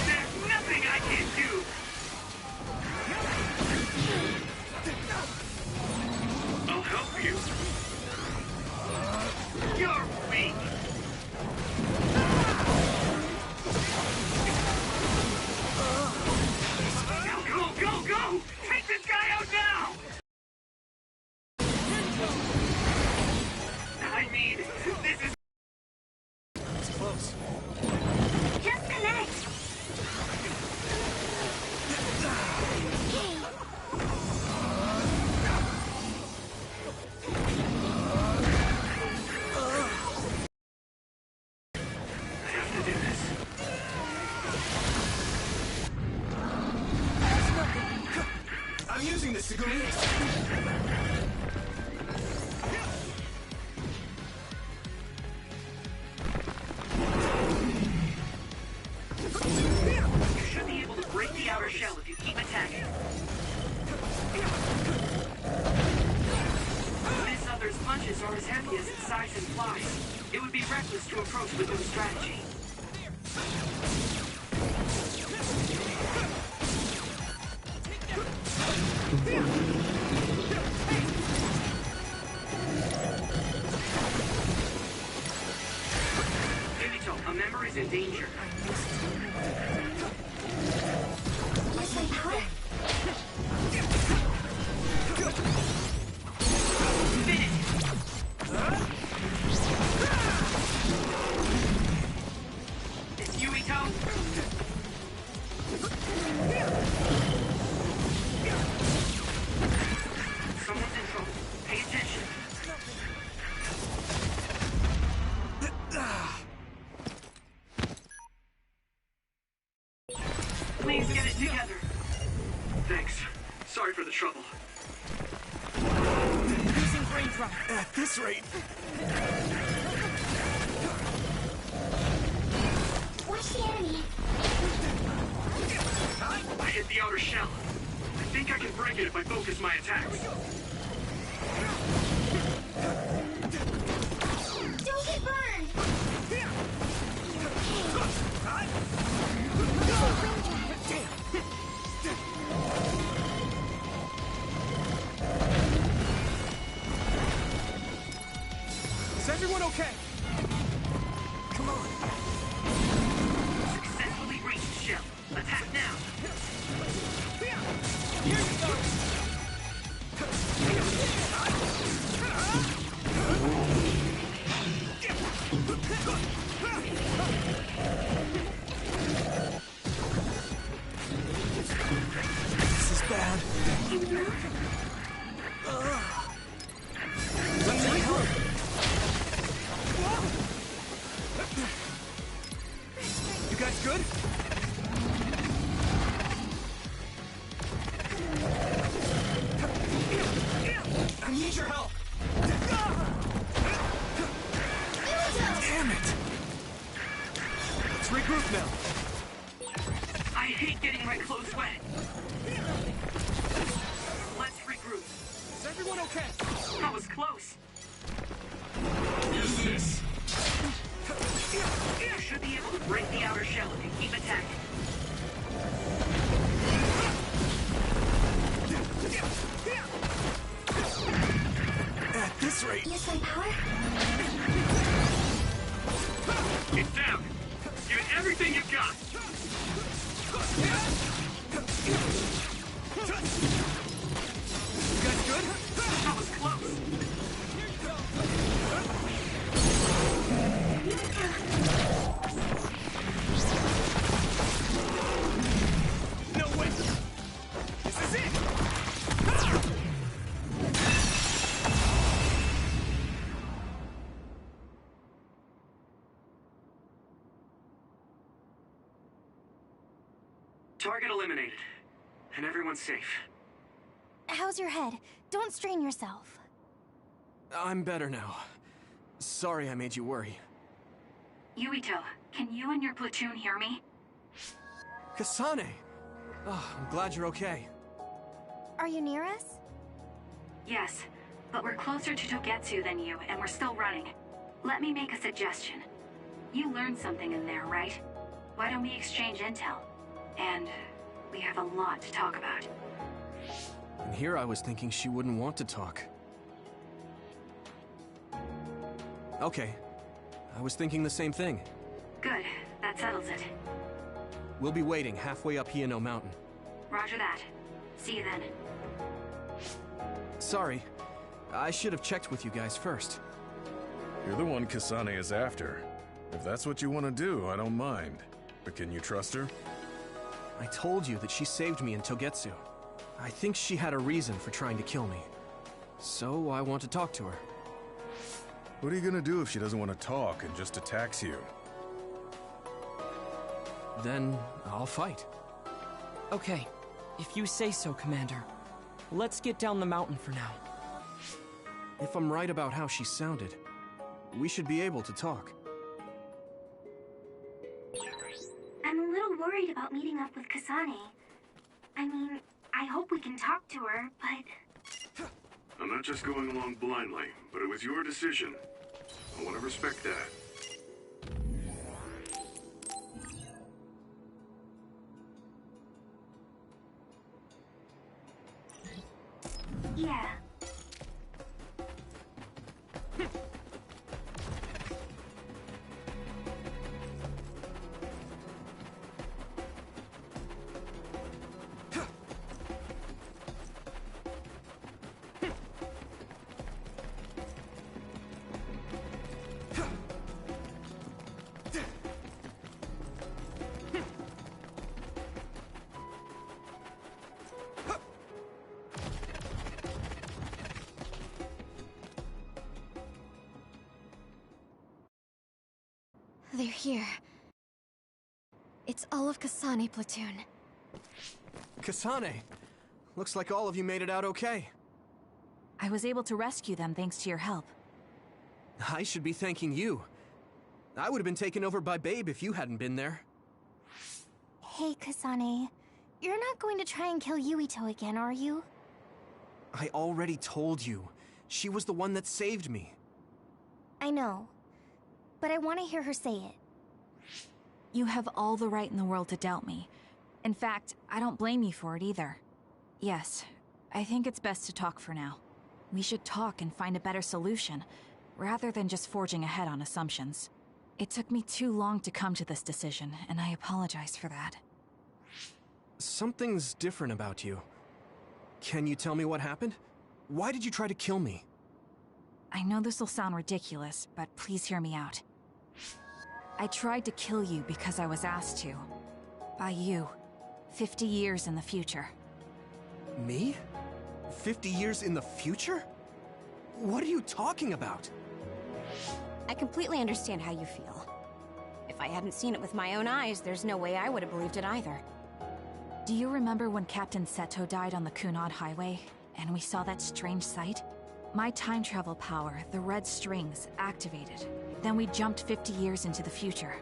There's nothing I can't do. I'll help you. You're weak. Now go, go, go! Take this guy out now! I mean, this is...
It's close.
Just connect.
I have to do this.
I'm using this, Segumi.
You should be able to break the outer shell if you keep attacking. This other's punches are as heavy as its size implies. It would be reckless to approach with no strategy. Yumito, a member is in danger.
Where's my power?
It's Yumito. Someone's in trouble. Pay attention. Please get it together.
Thanks. Sorry for the trouble.
Using brain drop.
At this rate,
Watch the enemy.
I hit the outer shell. I think I can break it if I focus my attacks.
Don't get burned.
is everyone okay? Come on.
Successfully reached shell. Attack now.
Here we go.
move now.
I hate getting my clothes wet. Let's regroup.
Is everyone okay?
That was close.
Use this.
You should be able to break the outer shell if you keep attacking.
At this rate...
Use my power?
It's down. Give it everything you've got.
You guys good?
That was close.
No way! This is it!
Target eliminated. And everyone's safe.
How's your head? Don't strain yourself.
I'm better now. Sorry I made you worry.
Yuito, can you and your platoon hear me?
Kasane! Oh, I'm glad you're okay.
Are you near us?
Yes, but we're closer to Togetsu than you, and we're still running. Let me make a suggestion. You learned something in there, right? Why don't we exchange intel? And we have a lot to talk about.
And here I was thinking she wouldn't want to talk. Okay. I was thinking the same thing.
Good, that settles it.
We'll be waiting halfway up Hiano Mountain.
Roger that. See you then.
Sorry. I should have checked with you guys first.
You're the one Kasane is after. If that's what you want to do, I don't mind. But can you trust her?
I told you that she saved me in Togetsu. I think she had a reason for trying to kill me. So I want to talk to her.
What are you gonna do if she doesn't want to talk and just attacks you?
Then I'll fight.
Okay, if you say so, Commander. Let's get down the mountain for now.
If I'm right about how she sounded, we should be able to talk.
I'm a little worried about meeting up with Kasane. I mean, I hope we can talk to her, but...
I'm not just going along blindly, but it was your decision. I want to respect that.
Yeah.
They're here. It's all of Kasane platoon.
Kasane! Looks like all of you made it out okay.
I was able to rescue them thanks to your help.
I should be thanking you. I would have been taken over by Babe if you hadn't been there.
Hey, Kasane. You're not going to try and kill Yuito again, are you?
I already told you. She was the one that saved me.
I know. But I want to hear her say it.
You have all the right in the world to doubt me. In fact, I don't blame you for it either. Yes, I think it's best to talk for now. We should talk and find a better solution, rather than just forging ahead on assumptions. It took me too long to come to this decision, and I apologize for that.
Something's different about you. Can you tell me what happened? Why did you try to kill me?
I know this will sound ridiculous, but please hear me out. I tried to kill you because I was asked to. By you. 50 years in the future.
Me? 50 years in the future? What are you talking about?
I completely understand how you feel. If I hadn't seen it with my own eyes, there's no way I would have believed it either.
Do you remember when Captain Seto died on the Kunad Highway, and we saw that strange sight? My time travel power, the red strings, activated. Then we jumped 50 years into the future.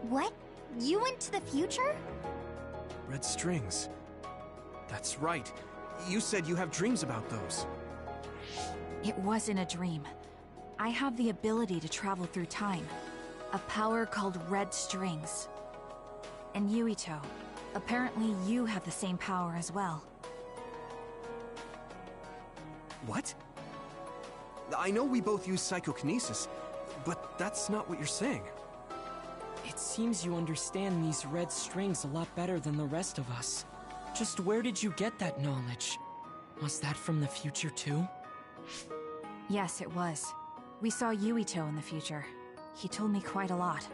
What? You went to the future?
Red strings. That's right. You said you have dreams about those.
It wasn't a dream. I have the ability to travel through time. A power called red strings. And Yuito, apparently you have the same power as well.
What? I know we both use psychokinesis, but that's not what you're saying.
It seems you understand these red strings a lot better than the rest of us. Just where did you get that knowledge? Was that from the future too?
Yes, it was. We saw Yuito in the future. He told me quite a lot.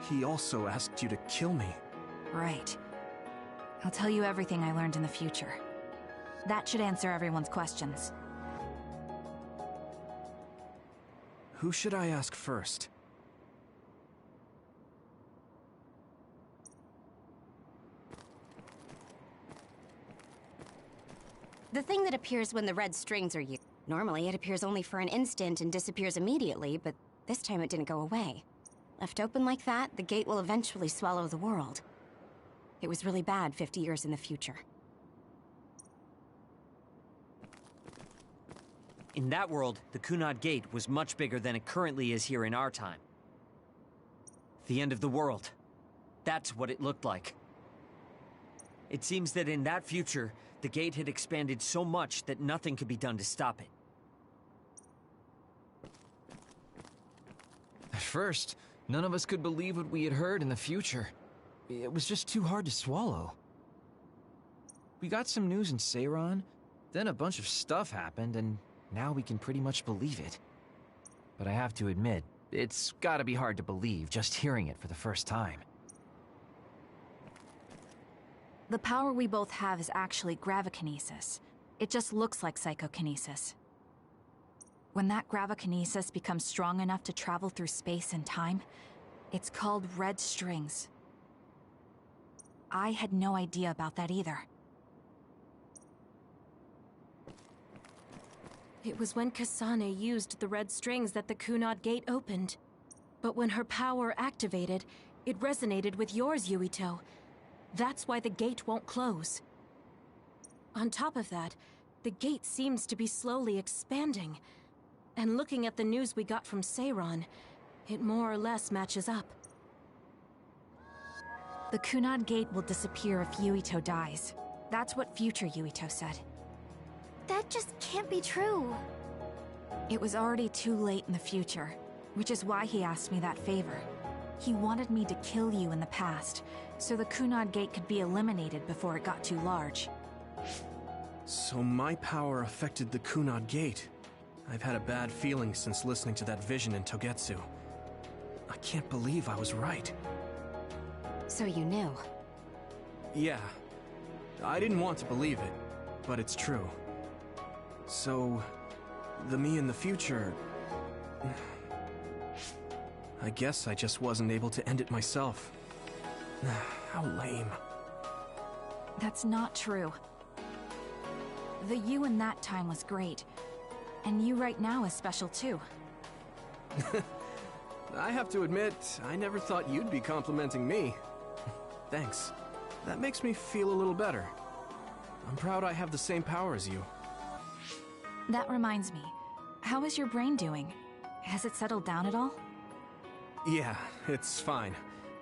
He also asked you to kill me.
Right. I'll tell you everything I learned in the future. That should answer everyone's questions.
Who should I ask first?
The thing that appears when the red strings are used. Normally, it appears only for an instant and disappears immediately, but this time it didn't go away. Left open like that, the gate will eventually swallow the world. It was really bad 50 years in the future.
In that world, the Kunad Gate was much bigger than it currently is here in our time. The end of the world. That's what it looked like. It seems that in that future, the gate had expanded so much that nothing could be done to stop it.
At first, none of us could believe what we had heard in the future. It was just too hard to swallow. We got some news in Seiran, then a bunch of stuff happened, and now we can pretty much believe it. But I have to admit, it's gotta be hard to believe just hearing it for the first time.
The power we both have is actually gravikinesis. It just looks like psychokinesis. When that gravikinesis becomes strong enough to travel through space and time, it's called red strings. I had no idea about that either.
It was when Kasane used the red strings that the Kunad Gate opened. But when her power activated, it resonated with yours, Yuito. That's why the gate won't close. On top of that, the gate seems to be slowly expanding. And looking at the news we got from Seiran, it more or less matches up.
The Kunad Gate will disappear if Yuito dies. That's what future Yuito said.
That just can't be true.
It was already too late in the future, which is why he asked me that favor. He wanted me to kill you in the past, so the Kunad Gate could be eliminated before it got too large.
So my power affected the Kunad Gate. I've had a bad feeling since listening to that vision in Togetsu. I can't believe I was right.
So you knew?
Yeah. I didn't want to believe it, but it's true. So, the me in the future... I guess I just wasn't able to end it myself. How lame.
That's not true. The you in that time was great, and you right now is special too.
I have to admit, I never thought you'd be complimenting me. Thanks. That makes me feel a little better. I'm proud I have the same power as you.
That reminds me, how is your brain doing? Has it settled down at all?
Yeah, it's fine.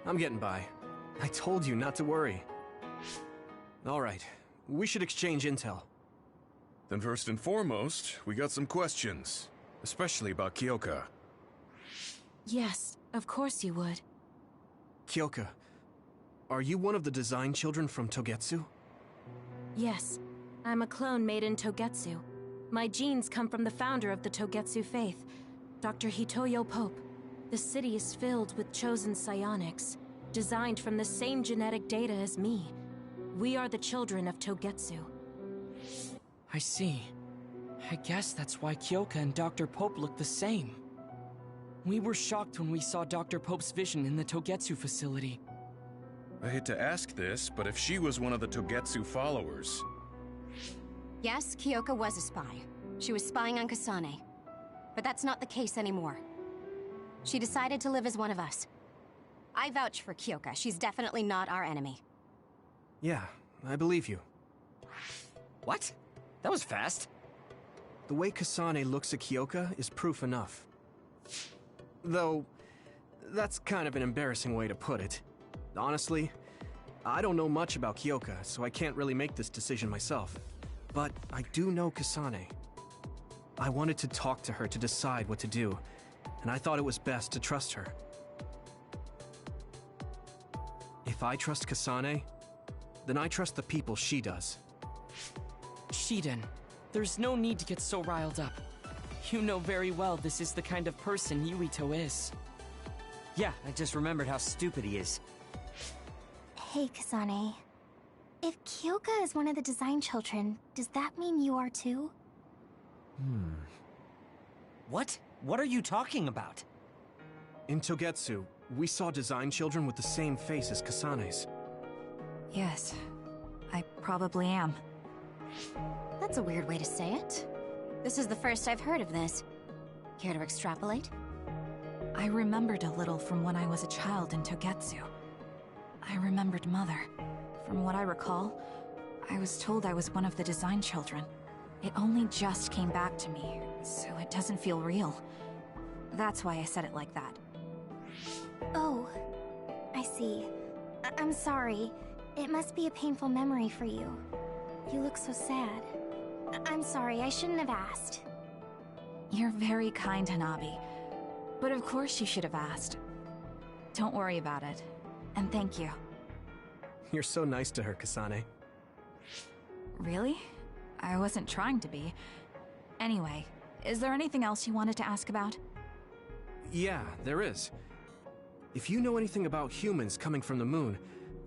I'm getting by. I told you not to worry. All right, we should exchange intel.
Then first and foremost, we got some questions. Especially about Kyoka.
Yes, of course you would.
Kyoka, are you one of the design children from Togetsu?
Yes, I'm a clone made in Togetsu. My genes come from the founder of the Togetsu faith, Dr. Hitoyo Pope. The city is filled with chosen psionics, designed from the same genetic data as me. We are the children of Togetsu.
I see. I guess that's why Kyoka and Dr. Pope look the same. We were shocked when we saw Dr. Pope's vision in the Togetsu facility.
I hate to ask this, but if she was one of the Togetsu followers...
Yes, Kyoka was a spy. She was spying on Kasane. But that's not the case anymore. She decided to live as one of us. I vouch for Kyoka. She's definitely not our enemy.
Yeah, I believe you.
What? That was fast.
The way Kasane looks at Kyoka is proof enough. Though, that's kind of an embarrassing way to put it. Honestly, I don't know much about Kyoka, so I can't really make this decision myself. But I do know Kasane. I wanted to talk to her to decide what to do, and I thought it was best to trust her. If I trust Kasane, then I trust the people she does.
Shiden, there's no need to get so riled up. You know very well this is the kind of person Yuito is.
Yeah, I just remembered how stupid he is.
Hey, Kasane. If Kyoka is one of the design children, does that mean you are too?
What? What are you talking about?
In Togetsu, we saw design children with the same face as Kasane's.
Yes, I probably am.
That's a weird way to say it. This is the first I've heard of this. Care to extrapolate?
I remembered a little from when I was a child in Togetsu. I remembered Mother. From what I recall, I was told I was one of the design children. It only just came back to me, so it doesn't feel real. That's why I said it like that.
Oh, I see. I'm sorry. It must be a painful memory for you. You look so sad. I'm sorry, I shouldn't have asked.
You're very kind, Hanabi. But of course you should have asked. Don't worry about it. And thank you.
You're so nice to her, Kasane.
Really? I wasn't trying to be. Anyway, is there anything else you wanted to ask about?
Yeah, there is. If you know anything about humans coming from the moon,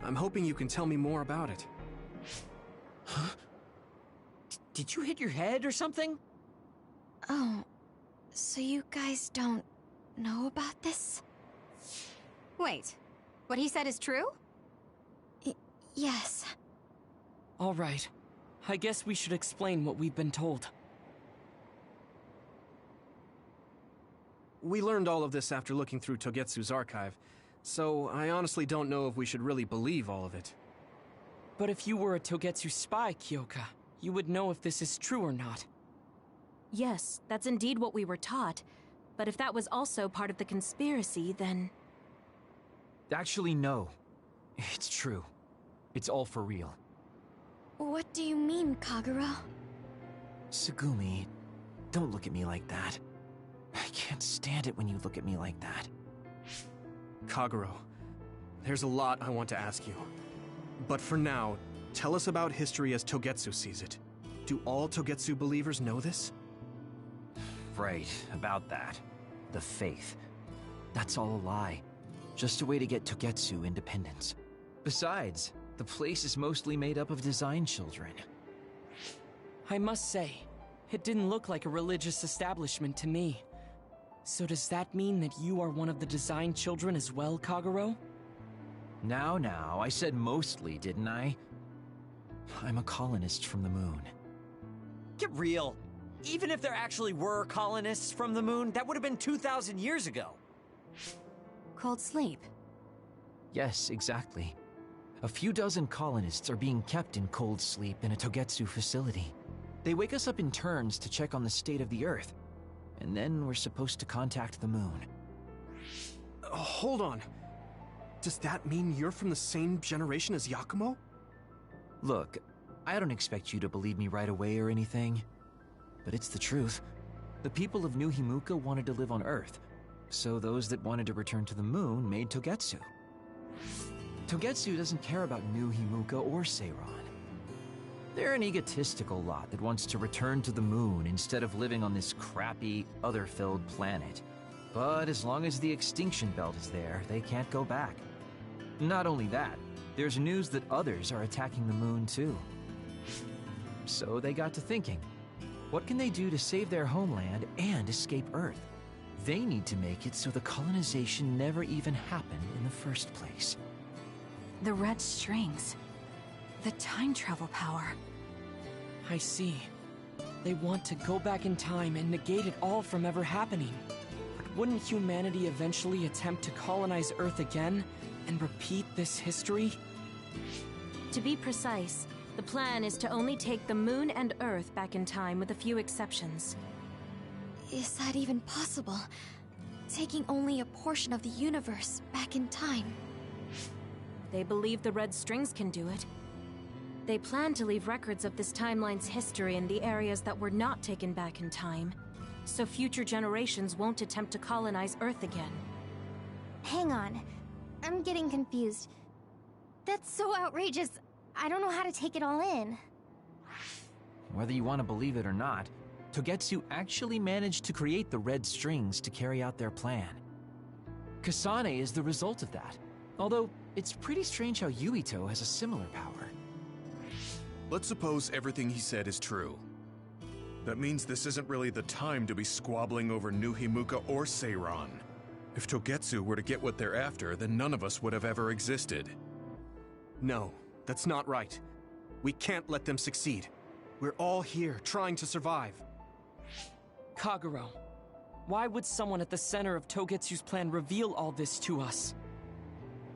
I'm hoping you can tell me more about it.
Huh? Did you hit your head or something?
Oh, so you guys don't know about this?
Wait, what he said is true?
Yes.
All right. I guess we should explain what we've been told.
We learned all of this after looking through Togetsu's archive, so I honestly don't know if we should really believe all of it.
But if you were a Togetsu spy, Kyoka, you would know if this is true or not.
Yes, that's indeed what we were taught. But if that was also part of the conspiracy, then...
Actually, no. It's true. It's all for real.
What do you mean, Kagura?
Tsugumi, don't look at me like that. I can't stand it when you look at me like that.
Kaguro, there's a lot I want to ask you. But for now, tell us about history as Togetsu sees it. Do all Togetsu believers know this?
Right, about that. The faith. That's all a lie. Just a way to get Togetsu independence. Besides, the place is mostly made up of design children.
I must say, it didn't look like a religious establishment to me. So does that mean that you are one of the design children as well, Kaguro?
Now, I said mostly, didn't I? I'm a colonist from the moon.
Get real. Even if there actually were colonists from the moon, that would have been 2,000 years ago.
Cold sleep.
Yes, exactly. A few dozen colonists are being kept in cold sleep in a Togetsu facility. They wake us up in turns to check on the state of the Earth, and then we're supposed to contact the moon.
Hold on. Does that mean you're from the same generation as Yakumo?
Look, I don't expect you to believe me right away or anything, but it's the truth. The people of New Himuka wanted to live on Earth, so those that wanted to return to the moon made Togetsu. Togetsu doesn't care about New Himuka or Seiron. They're an egotistical lot that wants to return to the moon instead of living on this crappy, other-filled planet. But as long as the extinction belt is there, they can't go back. Not only that, there's news that others are attacking the moon too. So they got to thinking, what can they do to save their homeland and escape Earth? They need to make it so the colonization never even happened in the first place.
The red strings. The time travel power.
I see. They want to go back in time and negate it all from ever happening.
But
wouldn't humanity eventually attempt to colonize Earth again and repeat this history?
To be precise, the plan is to only take the Moon and Earth back in time with a few exceptions.
Is that even possible? Taking only a portion of the universe back in time?
They believe the Red Strings can do it. They plan to leave records of this timeline's history in the areas that were not taken back in time, so future generations won't attempt to colonize Earth again.
Hang on. I'm getting confused. That's so outrageous. I don't know how to take it all in.
Whether you want to believe it or not, Togetsu actually managed to create the Red Strings to carry out their plan. Kasane is the result of that, although it's pretty strange how Yuito has a similar power.
Let's suppose everything he said is true. That means this isn't really the time to be squabbling over New Himuka or Seiran. If Togetsu were to get what they're after, then none of us would have ever existed.
No, that's not right. We can't let them succeed. We're all here, trying to survive.
Kagero, why would someone at the center of Togetsu's plan reveal all this to us?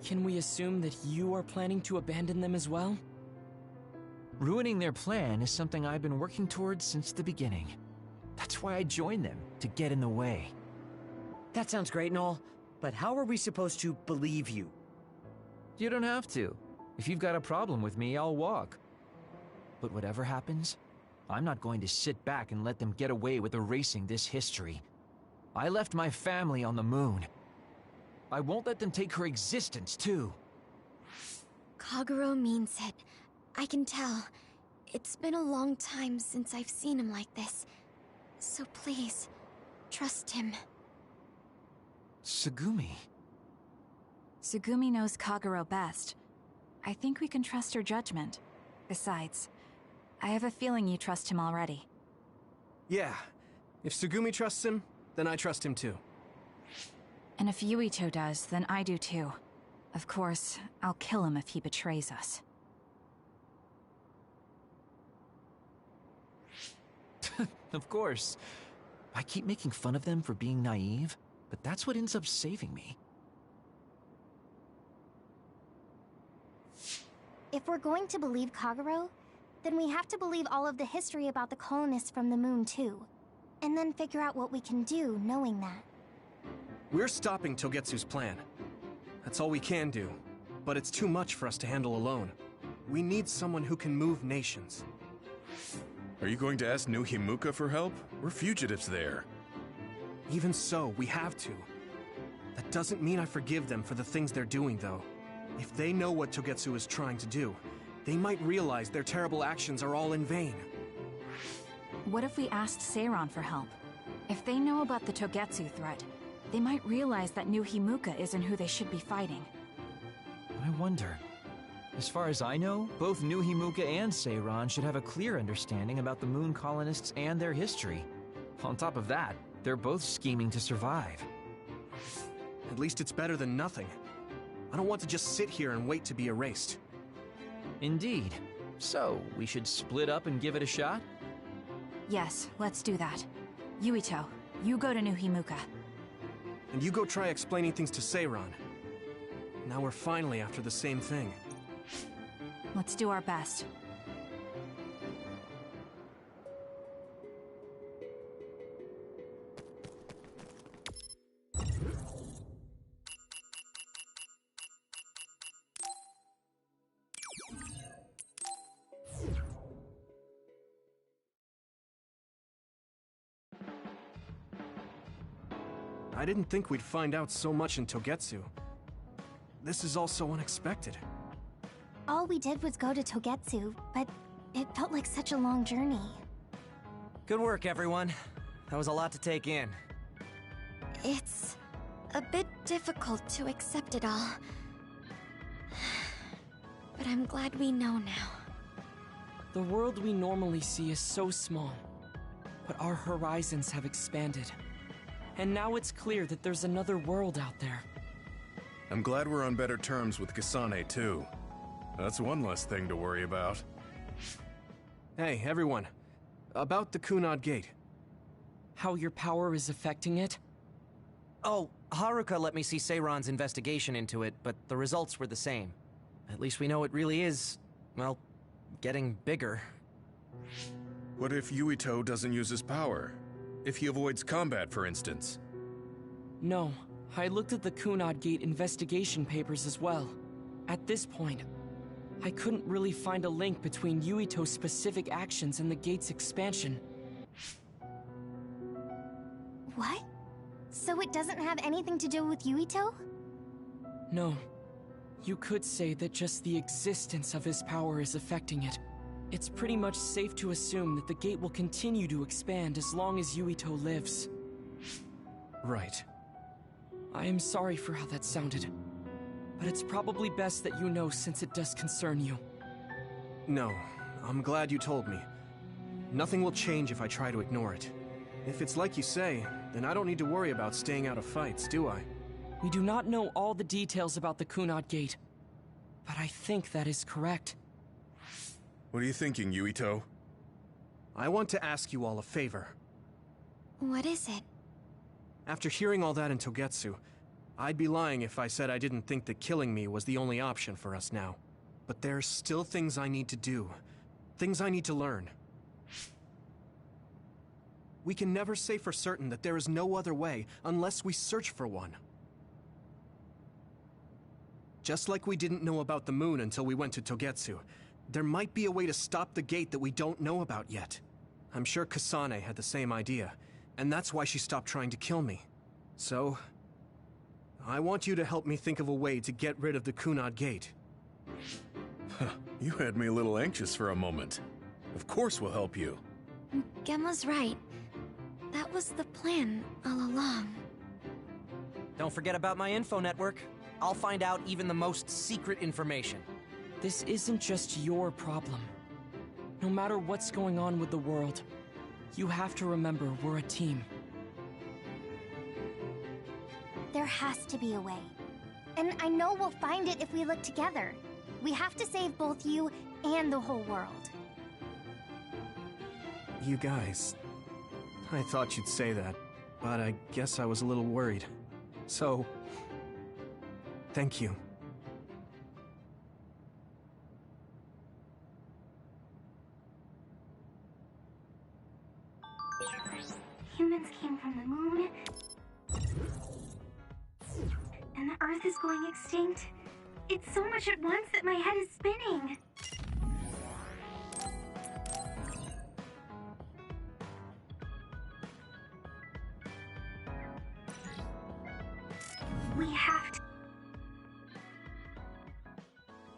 Can we assume that you are planning to abandon them as well?
Ruining their plan is something I've been working towards since the beginning. That's why I joined them, to get in the way.
That sounds great, Noel, but how are we supposed to believe you?
You don't have to. If you've got a problem with me, I'll walk. But whatever happens, I'm not going to sit back and let them get away with erasing this history. I left my family on the moon. I won't let them take her existence, too.
Kagero means it. I can tell. It's been a long time since I've seen him like this. So please, trust him.
Tsugumi.
Tsugumi knows Kagero best. I think we can trust her judgment. Besides, I have a feeling you trust him already.
Yeah. If Tsugumi trusts him, then I trust him too.
And if Yuito does, then I do too. Of course, I'll kill him if he betrays us.
Of course. I keep making fun of them for being naive, but that's what ends up saving me.
If we're going to believe Kagero, then we have to believe all of the history about the colonists from the moon too. And then figure out what we can do knowing that.
We're stopping Togetsu's plan. That's all we can do. But it's too much for us to handle alone. We need someone who can move nations.
Are you going to ask New Himuka for help? We're fugitives there.
Even so, we have to. That doesn't mean I forgive them for the things they're doing, though. If they know what Togetsu is trying to do, they might realize their terrible actions are all in vain.
What if we asked Seiran for help? If they know about the Togetsu threat, they might realize that New Himuka isn't who they should be fighting.
I wonder. As far as I know, both New Himuka and Seiran should have a clear understanding about the moon colonists and their history. On top of that, they're both scheming to survive.
At least it's better than nothing. I don't want to just sit here and wait to be erased.
Indeed. So, we should split up and give it a shot?
Yes, let's do that. Yuito, you go to New Himuka.
And you go try explaining things to Seiran. Now we're finally after the same thing.
Let's do our best.
I didn't think we'd find out so much in Togetsu. This is all so unexpected.
All we did was go to Togetsu, but it felt like such a long journey.
Good work, everyone. That was a lot to take in.
It's a bit difficult to accept it all. But I'm glad we know now.
The world we normally see is so small, but our horizons have expanded. And now it's clear that there's another world out there.
I'm glad we're on better terms with Kasane, too. That's one less thing to worry about.
Hey, everyone. About the Kunad Gate.
How your power is affecting it?
Oh, Haruka let me see Seiron's investigation into it, but the results were the same. At least we know it really is, well, getting bigger.
What if Yuito doesn't use his power? If he avoids combat, for instance?
No, I looked at the Kunad Gate investigation papers as well. At this point, I couldn't really find a link between Yuito's specific actions and the gate's expansion.
What? So it doesn't have anything to do with Yuito?
No. You could say that just the existence of his power is affecting it. It's pretty much safe to assume that the gate will continue to expand as long as Yuito lives.
Right.
I am sorry for how that sounded, but it's probably best that you know since it does concern you.
No, I'm glad you told me. Nothing will change if I try to ignore it. If it's like you say, then I don't need to worry about staying out of fights, do I?
We do not know all the details about the Kunad Gate, but I think that is correct.
What are you thinking, Yuito?
I want to ask you all a favor.
What is it?
After hearing all that in Togetsu, I'd be lying if I said I didn't think that killing me was the only option for us now. But there's still things I need to do. Things I need to learn. We can never say for certain that there is no other way unless we search for one. Just like we didn't know about the moon until we went to Togetsu, there might be a way to stop the gate that we don't know about yet. I'm sure Kasane had the same idea, and that's why she stopped trying to kill me. So, I want you to help me think of a way to get rid of the Kunad Gate.
You had me a little anxious for a moment. Of course we'll help you.
Gemma's right. That was the plan all along.
Don't forget about my info network. I'll find out even the most secret information.
This isn't just your problem. No matter what's going on with the world, you have to remember we're a team.
There has to be a way. And I know we'll find it if we look together. We have to save both you and the whole world.
You guys... I thought you'd say that, but I guess I was a little worried. So... thank you.
Humans came from the moon, and the Earth is going extinct. It's so much at once that my head is spinning. We have to